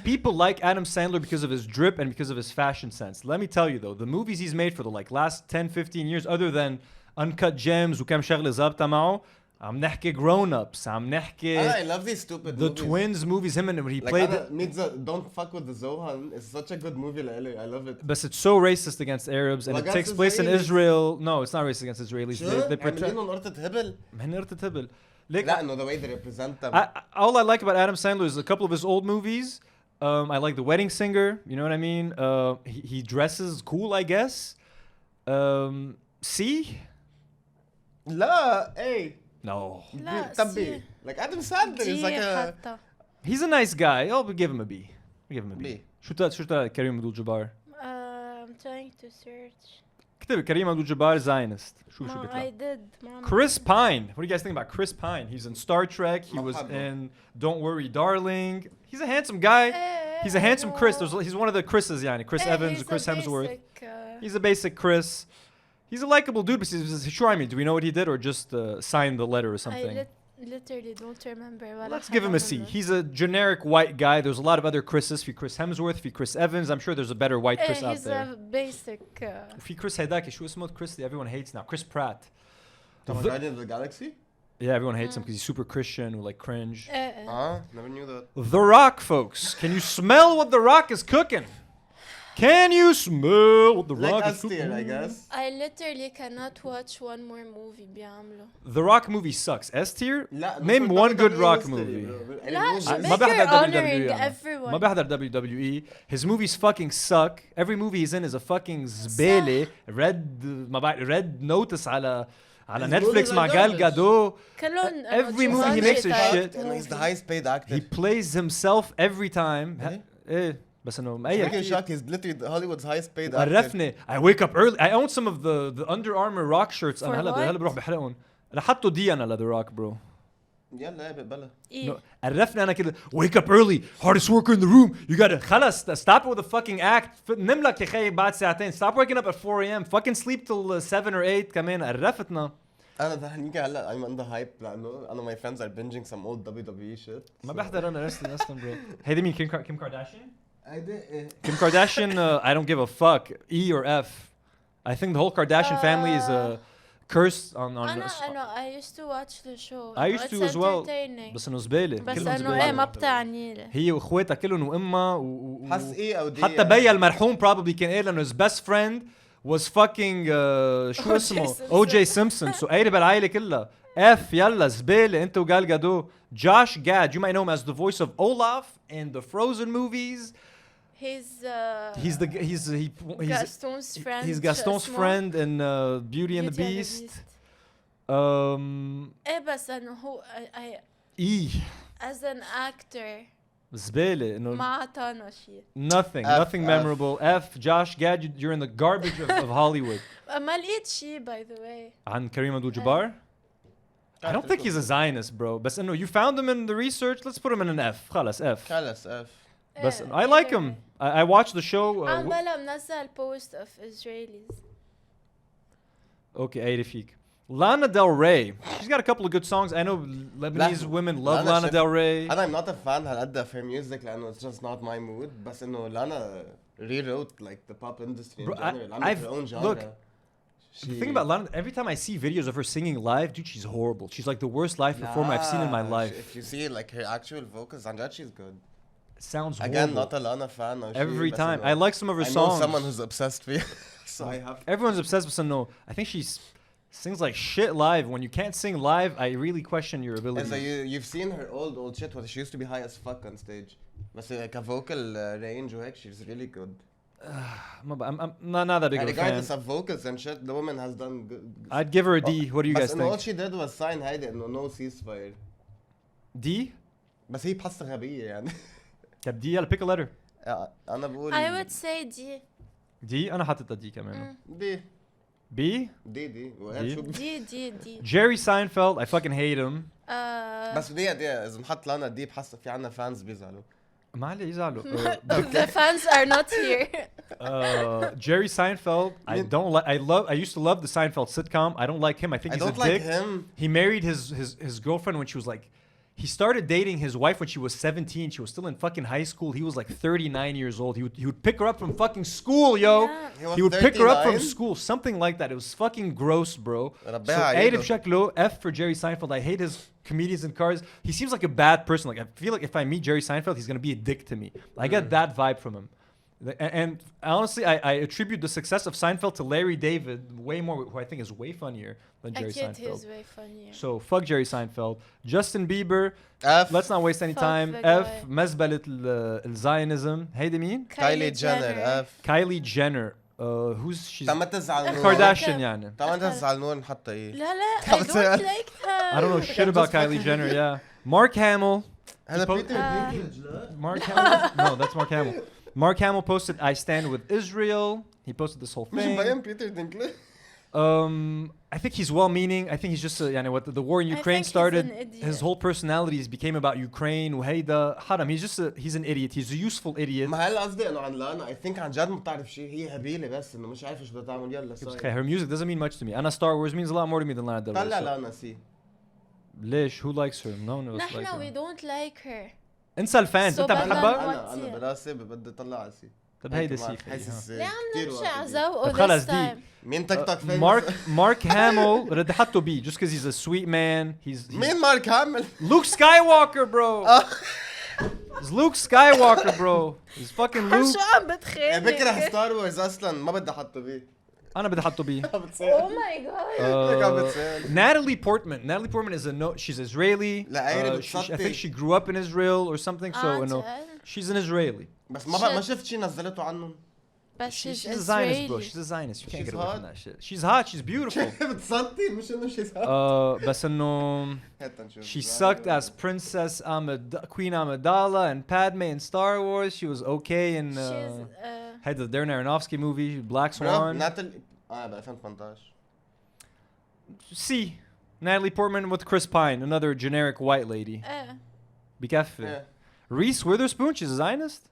People like Adam Sandler because of his drip and because of his fashion sense. Let me tell you though, the movies he's made for the last 10-15 years, other than Uncut Gems وكم شغلة ظابطة معه, عم نحكي grown-ups, عم نحكي I love these stupid the movies. Twins movies, him and when he played Don't Fuck With The Zohan. It's such a good movie. I love it. But it's so racist against Arabs, and it takes place in Israel. No, it's not racist against Israelis. Sure? They pretend. No, the way they represent them. All I like about Adam Sandler is a couple of his old movies. I like The Wedding Singer. You know what I mean? He dresses cool, I guess. C? La, hey. No. Like Adam Sandler is like a... He's a nice guy. I'll give him a B. شو طلع كريم Abdul-Jabbar? I'm trying to search. كتب كريم Abdul-Jabbar Zionist. شو I did. Chris Pine. What do you guys think about Chris Pine? He's in Star Trek. He was in Don't Worry, Darling. He's a handsome guy. He's a handsome Chris. He's one of the Chris's, yani. Chris Evans, Chris Hemsworth. He's a basic Chris. He's a likable dude, but sure, I mean, do we know what he did or just signed the letter or something? I literally don't remember. Let's give him a C. He's a generic white guy. There's a lot of other Chris's. في Chris Hemsworth, في Chris Evans. I'm sure there's a better white Chris out there. He's a basic. في Chris هيداك شو اسمه Chris that everyone hates now. Chris Pratt. Guardians of the Galaxy? Yeah, everyone hates him because he's super Christian or like cringe. Never knew that. The Rock, folks. Can you smell what The Rock is cooking? Can you smell what The Rock is cooking? I guess. I literally cannot watch one more movie بيعملوا. The Rock movie sucks. S tier? Name one good Rock movie. ما بحضر WWE. ما بحضر WWE. His movies fucking suck. Every movie he's in is a fucking زبالة. Red Notice على Netflix مع Gal Gadot. Every movie he makes is shit. He's the highest paid actor. He plays himself every time. بس انه He's literally Hollywood's highest paid actor. I wake up early. I own some of the Under Armour Rock shirts. انا هلا بروح بحرقهم. رح حطوا دي انا لذا روك برو. يلا بقبلها. عرفني انا كده wake up early, hardest worker in the room. You gotta خلص stop with the fucking act. نم لك يا خي بعد ساعتين. Stop waking up at 4 a.m. Fucking sleep till 7 or 8 كمان. عرفتنا. انا ذهنيك هلا I'm on the hype لانه انا my friends are binging some old WWE shit. ما بحضر انا اصلا برو. هيدي مين كيم كارداشيان؟ Kim Kardashian, I don't give a fuck. E or F. I think the whole Kardashian family is a curse on I used to watch the show. I used to as well. بس انه زبالة. بس انه ما بتعني لي. هي واخواتها كلهم وامها حس ايه او دي. حتى بيا المرحوم probably كان قايل انه his best friend was fucking شو اسمه O.J. Simpson. So قايل بالعائلة كلها. F يلا زبالة انت وقال Gadot. Josh Gad, you might know him as the voice of Olaf in the Frozen movies. He's Gaston's friend. He's Gaston's friend in Beauty and the Beast. بس انه هو as an actor زبالة انه ما عطانا شيء. Nothing memorable. F Josh Gad, you're in the garbage of Hollywood. ما لقيت شيء by the way. عن كريم عبد الجبار. I don't think he's a Zionist, bro. But no, you found him in the research. Let's put him in an F. خلاص F. But I like him. I watched the show. بلا منزل post of Israelis. Okay, عيري فيك. Lana Del Rey. She's got a couple of good songs. I know Lebanese women love Lana Del Rey. I'm not a fan هالقد of her music لأنه it's just not my mood. بس إنه Lana rewrote like the pop industry in general. Her own genre. Look. The thing about Lana, every time I see videos of her singing live, dude, she's horrible. She's like the worst live performer I've seen in my life. If you see like her actual vocals, and that she's good. It sounds horrible. Again, not a Lana fan. Every time. I like some of her songs. I know someone who's obsessed with so I have. Everyone's obsessed with Sano. I think she sings like shit live. When you can't sing live, I really question your ability. So you've seen her old shit where she used to be high as fuck on stage. But like a vocal range, she's really good. I'm not that big of a fan. Regardless of vocals and shit, the woman has done good. I'd give her a D. What do you guys think? All she did was sign هيدا إنه no ceasefire. D? بس هي بحسها غبية يعني. طب D يلا pick a letter. أنا بقول. I would say D. D أنا حاطط D كمان. D. B? D. Jerry Seinfeld, I fucking hate him. بس دي إذا نحط لنا دي بحس في عنا fans بيزعلوا. ما عليه يزعلوا. The fans are not here. Jerry Seinfeld, I don't like. I used to love the Seinfeld sitcom. I don't like him. I think he's a dick. I don't like him. He married his girlfriend when she was like. He started dating his wife when she was 17. She was still in fucking high school. He was like 39 years old. He would pick her up from fucking school, yo. Yeah. He would pick her up from school, something like that. It was fucking gross, bro. So F for Jerry Seinfeld. I hate his comedians in cars. He seems like a bad person. Like I feel like if I meet Jerry Seinfeld, he's gonna be a dick to me. I get that vibe from him. And honestly, I attribute the success of Seinfeld to Larry David way more, who I think is way funnier than Jerry Seinfeld. He's way funnier. So fuck Jerry Seinfeld. Justin Bieber. F. Let's not waste any time. F. مزبلة الزاينزم. هيدا مين? Kylie Jenner. F. Kylie Jenner. Who's she's Kardashian يعني. طبعا تزعل نور نحطها ايه. لا I don't like her. I don't know shit about Kylie Jenner. Yeah. Mark Hamill. هذا بيتر دينكلج. Mark Hamill. No, that's Mark Hamill. Mark Hamill posted, I stand with Israel. He posted this whole thing. I think he's well-meaning. I think he's just, what the war in Ukraine started. His whole personalities became about Ukraine. وهيدا حرام. He's an idiot. He's a useful idiot. ما هلا قصدي انه عن لانا. I think عن جد ما بتعرف شيء. هي هبيلة بس انه مش عارفة ايش بدها تعمل يلا صاير. Okay, her music doesn't mean much to me. أنا Star Wars means a lot more to me than Lana Del Rey. طلع لانا سي. ليش? Who likes her? No one likes her. نحن we don't like her. انسى الفانز انت بتحبها؟ انا براسي بدي اطلع سي. طب هيدا سي. ليه عم نمشي على ذوقه طب خلص دي. مين تيك توك فين؟ مارك هامل بدي حطه بي just because he's a sweet man. He's مين مارك هامل؟ Luke Skywalker bro. It's Luke Skywalker bro. He's fucking Luke. شو عم بتخيل؟ بكره ستار وورز اصلا ما بدي احطه بي. أنا بدي أحطه بيه. Oh my god. Natalie Portman is she's Israeli. I think she grew up in Israel or something. So she's an Israeli. بس ما شفت شيء نزلته عنهم. But she's a Zionist, bro. She's a Zionist. You can't get away from that shit. She's hot. She's beautiful. بتصدي مش إنه she's hot. بس إنه she sucked as Princess Queen Amidala and Padme in Star Wars. She was okay in had the Darren Aronofsky movie Black Swan. ناتالي ب 2018. C. Natalie Portman with Chris Pine, another generic white lady. بكفي. Reese Witherspoon, she's a Zionist?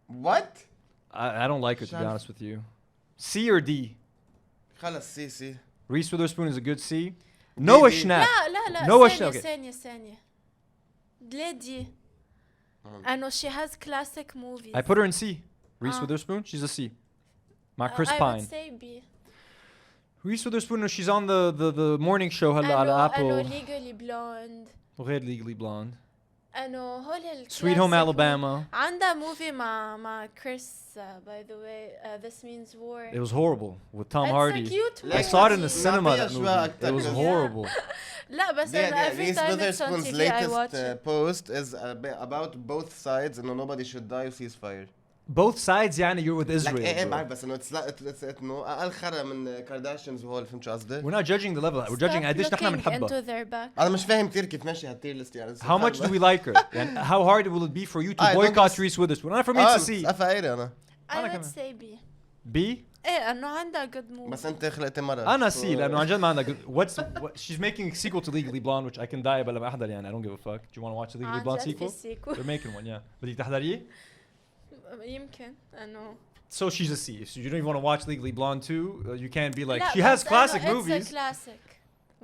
What? I don't like her, to be honest with you. C or D? خلص C. Reese Witherspoon is a good C. Noah Schnapp. لا Noah Schnapp. ثانية. ليه دي؟ أنه she has classic movies. I put her in C. Reese Witherspoon, she's a C. Chris Pine. I would say B. Reese Witherspoon, she's on the morning show هلا على Apple. Legally Blonde. وغير Legally Blonde. انه هول Sweet Home Alabama. عندها موفي مع كريس by the way this means war. It was horrible with Tom It's Hardy. a cute I saw it in the movie. cinema. That movie. It was horrible. لا بس أنا every Reese time it's on Witherspoon's TV I watch latest it. post is about both sides and nobody should die or ceasefire. Both sides يعني you're with Israel. ايه bro. بعرف بس انه انه اقل خرا من كارداشيانز وهول فهمت شو قصدي؟ We're not judging the level. We're judging قديش نحن بنحبها. into their back. انا مش فاهم كثير كيف ماشي هالتير ليست يعني. How much do we like her? And how hard will it be for you to boycott Reese Witherspoon? Not for me to see. افقيري انا. I would say B. B? ايه انه عندها good movie. بس انت خلقتي مرة. أنا C لأنه عن جد ما عندها good. She's making a sequel to Legally Blonde which I can die بلا ما أحضر يعني. I don't give a fuck. Do you want to watch the Legally Blonde sequel? They're making one, yeah. بدك تحضريه؟ يمكن انه. So she's a C. If you don't even want to watch Legally Blonde 2, you can't be like, لا, she has classic it's movies. It's a classic.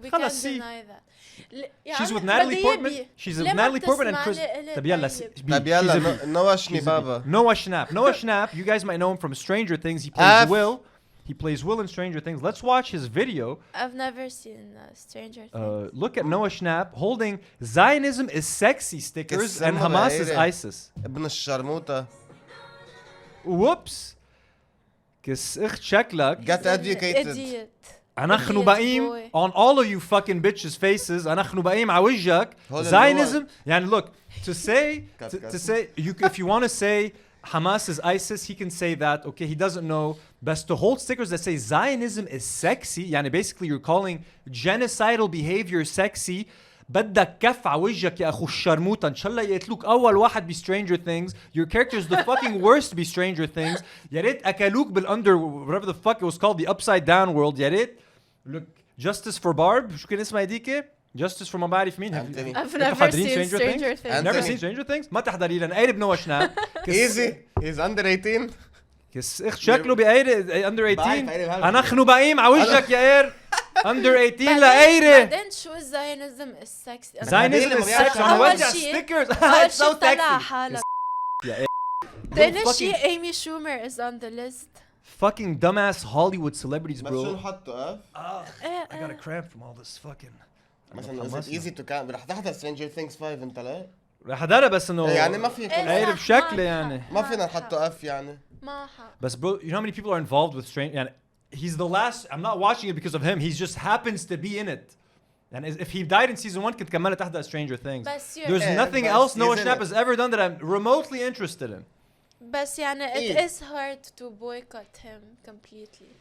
We خلاص can't C. deny that. She's with Natalie Portman. She's with Natalie Portman and Chris. طب يلا طب يلا نوا شني بابا. Noah Schnapp. Noah Schnapp. You guys might know him from Stranger Things. He plays Will. He plays Will in Stranger Things. Let's watch his video. I've never seen Stranger Things. Look at Noah Schnapp holding Zionism is sexy stickers and Hamas is ISIS. ابن الشرموطة. Whoops. كس اخت شكلك. Get educated. Idiot. نحن بقيم on all of you fucking bitches faces. نحن بقيم على وجهك. Zionism. يعني look to say if you want to say Hamas is ISIS, he can say that. Okay, he doesn't know. Best to hold stickers that say Zionism is sexy. يعني basically you're calling genocidal behavior sexy. بدك كف على وجهك يا اخو الشرموطه ان شاء الله يقتلوك اول واحد ب Stranger Things. Your character is the fucking worst ب Stranger Things. يا ريت اكلوك بالاندر whatever the fuck it was called the upside down world. يا ريت look Justice for Barb شو كان اسمها هذيك؟ Justice for ما بعرف مين. I've never seen Stranger Things. Never seen Stranger Things. ما تحضري لنا قارب نوا شناب. Easy. He's under 18. كس اخ شكله بقاير under 18. انا خنو بقيم على وجهك يا قير. Under 18 لقايره. بعدين شو Zionism is sexy. Zionism is sexy. عم وزع stickers. It's so sexy. بعدين شي Amy Schumer is on the list. Fucking dumbass Hollywood celebrities, bro. بس شو نحطه I got a cramp from all this fucking. مثلا is it easy to count رح تحضر Stranger Things 5 انت لا؟ رح احضرها بس انه يعني ما في قاير بشكل يعني. ما فينا نحطه اف يعني. ما حق. بس bro, you know how many people are involved with Stranger يعني he's the last. I'm not watching it because of him. He just happens to be in it. And if he died in season 1 كنت كملت تحضر Stranger Things. There's nothing else Noah Schnapp has ever done that I'm remotely interested in. بس يعني it is hard to boycott him completely.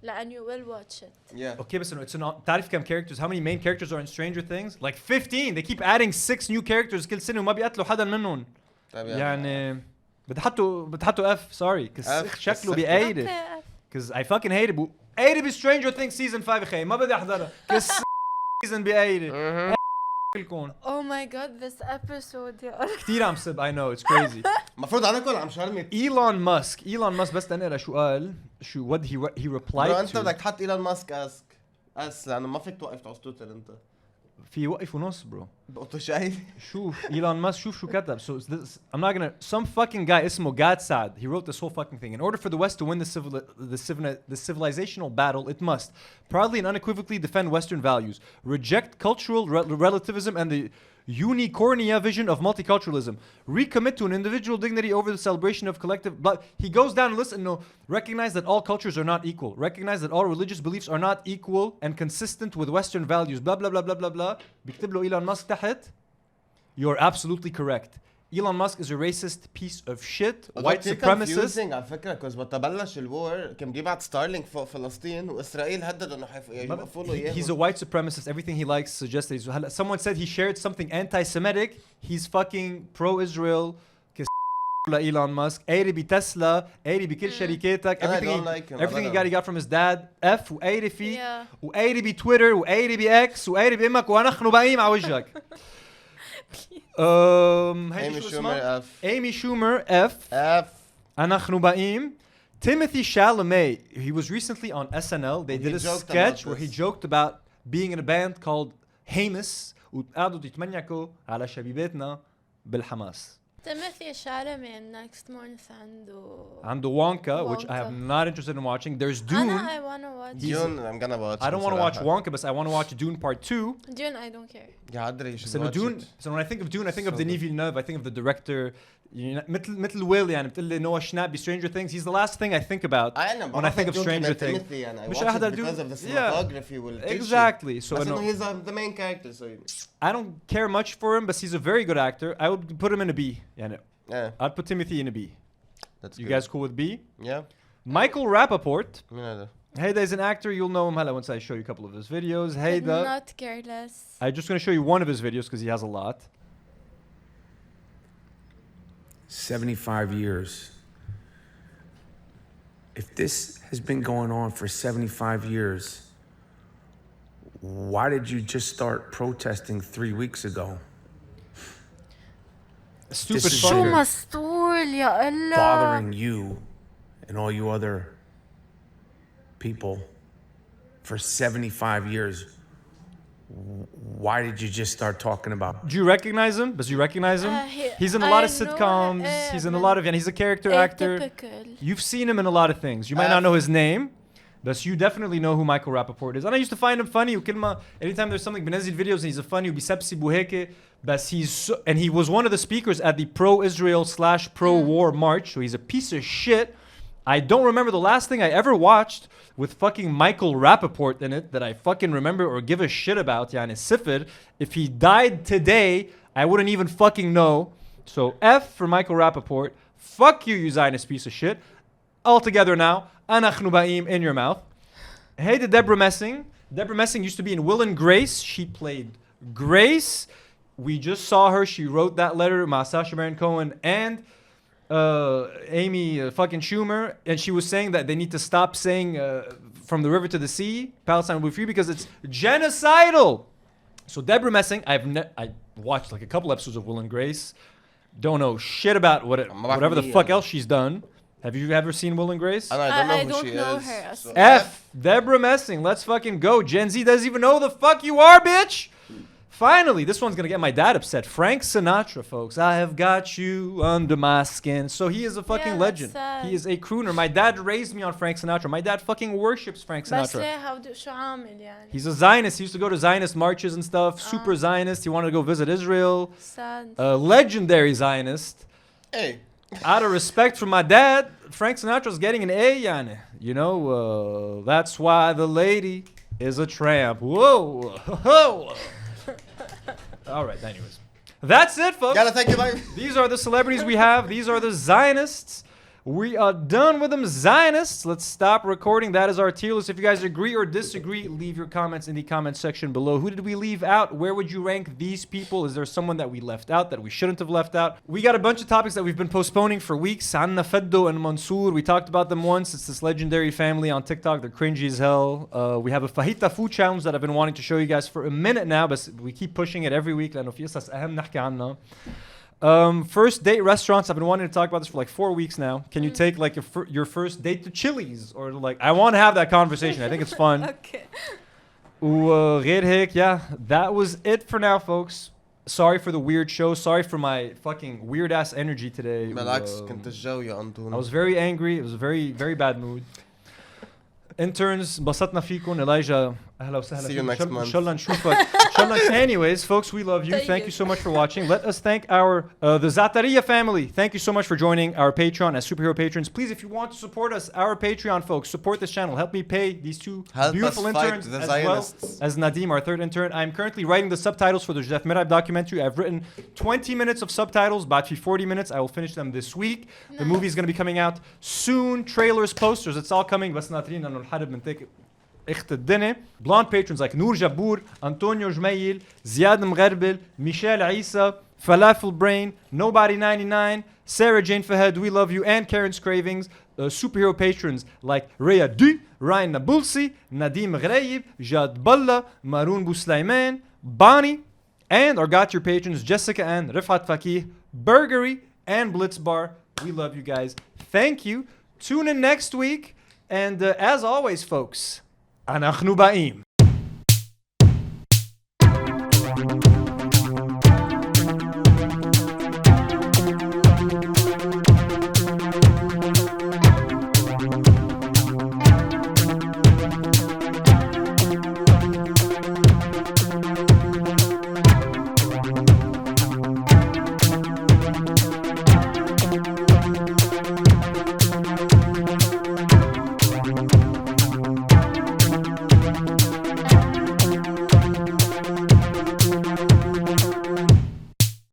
لأن you will watch it. Yeah. Okay, but it's not. تعرف كم characters? How many main characters are in Stranger Things? Like 15. They keep adding 6 new characters كل سنة وما بيقتلوا حدا منهم. يعني بتحطوا F. Sorry. كس شكله بيقايد. Cause I fucking hate it. Hate it Stranger Things season 5 خي ما بدي أحضرها. كس season بيقايد. Oh my god, this episode يا كتير عم سب. I know it's crazy. مفروض أنا كل عم شرمي. Elon Musk بس تنقل شو قال. شو what he replied to. أنت بدك تحط إيلون ماسك أس لأنه ما فيك توقف على تويتر أنت. في وقف ونص bro. بقطه شايف. شوف إيلون ماسك شوف شو كتب. So this, I'm not gonna. Some fucking guy اسمه Gad Saad. He wrote this whole fucking thing. In order for the West to win the civilizational battle, it must proudly and unequivocally defend Western values, reject cultural relativism and the unicornia vision of multiculturalism, recommit to an individual dignity over the celebration of collective. But he goes down and listen. No, recognize that all cultures are not equal. Recognize that all religious beliefs are not equal and consistent with Western values. Blah blah blah blah blah blah. بيكتب له إيلون ماسك تحت. You're absolutely correct. Elon Musk is a racist piece of shit, white supremacist. على فكرة كوز بتبلش الوار كان بيبعت ستارلينك فوق فلسطين وإسرائيل هدد إنه حيوقفوا له إياه. He's a white supremacist. Everything he likes suggests that he's. Someone said he shared something anti-Semitic. He's fucking pro-Israel. Elon Musk. قايري بتسلا. قايري بكل شركاتك. Everything he got from his dad. F وقايري فيه. وقايري بتويتر وقايري بإكس وقايري بإمك ونحن بقيم على وجهك. Amy Schumer F. أنا خنو بقيم. Timothy Chalamet. He was recently on SNL. They did a sketch where he joked about being in a band called Hamas. وقعدوا يتمنيكوا على شبيبتنا بالحماس. Timothy Chalamet next month عنده Wonka, which I am not interested in watching. There's Dune. I want to watch Dune, I'm gonna watch. I don't want to watch Wonka, but I want to watch Dune Part 2. Dune, I don't care. Yeah, you should so watch Dune, it. so when I think of Dune, I think of Denis Villeneuve. I think of the director. مثل ويل يعني بتقول Noah Schnapp Stranger Things. He's the last thing I think about when I think of Stranger Things. مش أحد because of the cinematography will exactly. So he's the main character. So I don't care much for him, but he's a very good actor. I would put him in a B. يعني I'd put Timothy in a B. That's you good. guys cool with B? Yeah. Michael Rappaport. Yeah. Hayda is an actor. You'll know him once I show you a couple of his videos. Hayda. Not careless. I'm just going to show you one of his videos because he has a lot. 75 years. If this has been going on for 75 years, why did you just start protesting 3 weeks ago? Stupid شو مسطول يا الله. Bothering you and all you other people for 75 years. Why did you just start talking about? Do you recognize him? Does you recognize him? He's in a lot of sitcoms. He's in a lot of, and he's a character actor. You've seen him in a lot of things. You might not know his name, but you definitely know who Michael Rappaport is. And I used to find him funny. Anytime there's something بنزل videos and he's a funny وبيسبسي بوهيك. But and he was one of the speakers at the pro-Israel / pro-war march. So he's a piece of shit. I don't remember the last thing I ever watched with fucking Michael Rappaport in it that I fucking remember or give a shit about. Yani Sifid. If he died today, I wouldn't even fucking know. So F for Michael Rappaport. Fuck you, you Zionist piece of shit. All together now. Anachnu ba'im in your mouth. Hey to Deborah Messing. Deborah Messing used to be in Will and Grace. She played Grace. We just saw her. She wrote that letter, Sacha Baron Cohen and Amy fucking Schumer, and she was saying that they need to stop saying from the river to the sea, Palestine will be free because it's genocidal. So Deborah Messing, I watched like a couple episodes of Will and Grace. Don't know shit about whatever the fuck else she's done. Have you ever seen Will and Grace? I don't know who she is. Her. So F. Deborah Messing. Let's fucking go. Gen Z doesn't even know who the fuck you are, bitch. Finally, this one's going to get my dad upset. Frank Sinatra, folks. I have got you under my skin. So he is a fucking legend. He is a crooner. My dad raised me on Frank Sinatra. My dad fucking worships Frank Sinatra. He's a Zionist. He used to go to Zionist marches and stuff. Super Zionist. He wanted to go visit Israel. A legendary Zionist. Hey. Out of respect for my dad, Frank Sinatra's getting an A, yani. You know, that's why the lady is a tramp. Whoa. Whoa. All right, anyways. That's it, folks. Thank you, bye. These are the celebrities we have. These are the Zionists. We are done with them, Zionists. Let's stop recording. That is our tier list. If you guys agree or disagree, leave your comments in the comment section below. Who did we leave out? Where would you rank these people? Is there someone that we left out that we shouldn't have left out? We got a bunch of topics that we've been postponing for weeks. Anna Feddo and Mansour. We talked about them once. It's this legendary family on TikTok. They're cringy as hell. We have a fajita food challenge that I've been wanting to show you guys for a minute now, but we keep pushing it every week. First date restaurants. I've been wanting to talk about this for like 4 weeks now. Can you take like your first date to Chili's? Or like, I want to have that conversation. I think it's fun. Okay. غير هيك, yeah, that was it for now, folks. Sorry for the weird show. Sorry for my fucking weird ass energy today. I was very angry. It was a very, very bad mood. Interns, انبسطنا فيكم. Elijah, أهلا وسهلا. See you next month. إن شاء الله نشوفك. Anyways, folks, we love you. Thank you so much for watching. Let us thank our the Zataria family. Thank you so much for joining our Patreon as superhero patrons. Please, if you want to support us, our Patreon folks, support this channel. Help me pay these two beautiful interns as well as Nadim, our third intern. I'm currently writing the subtitles for the Joseph Merab documentary. I've written 20 minutes of subtitles, about 40 minutes. I will finish them this week. Nice. The movie is going to be coming out soon. Trailers, posters, it's all coming. بس ناطرين انه الحرب منتك اخت الدنيا. Blonde patrons like Nour Jabbour, Antonio Jmail, Ziad Mgharbel, Michelle Isa, Falafel Brain, Nobody 99, Sarah Jane Fahad, we love you, and Karen's Cravings. Superhero patrons like Rhea Du, Ryan Nabulsi, Nadim Ghraib, Jad Balla, Maroon Bouslayman, Bonnie, and our Got Your patrons Jessica and Rifat Fakih, Burgery, and Blitz Bar. We love you guys. Thank you. Tune in next week. And as always, folks, أنحن بائم.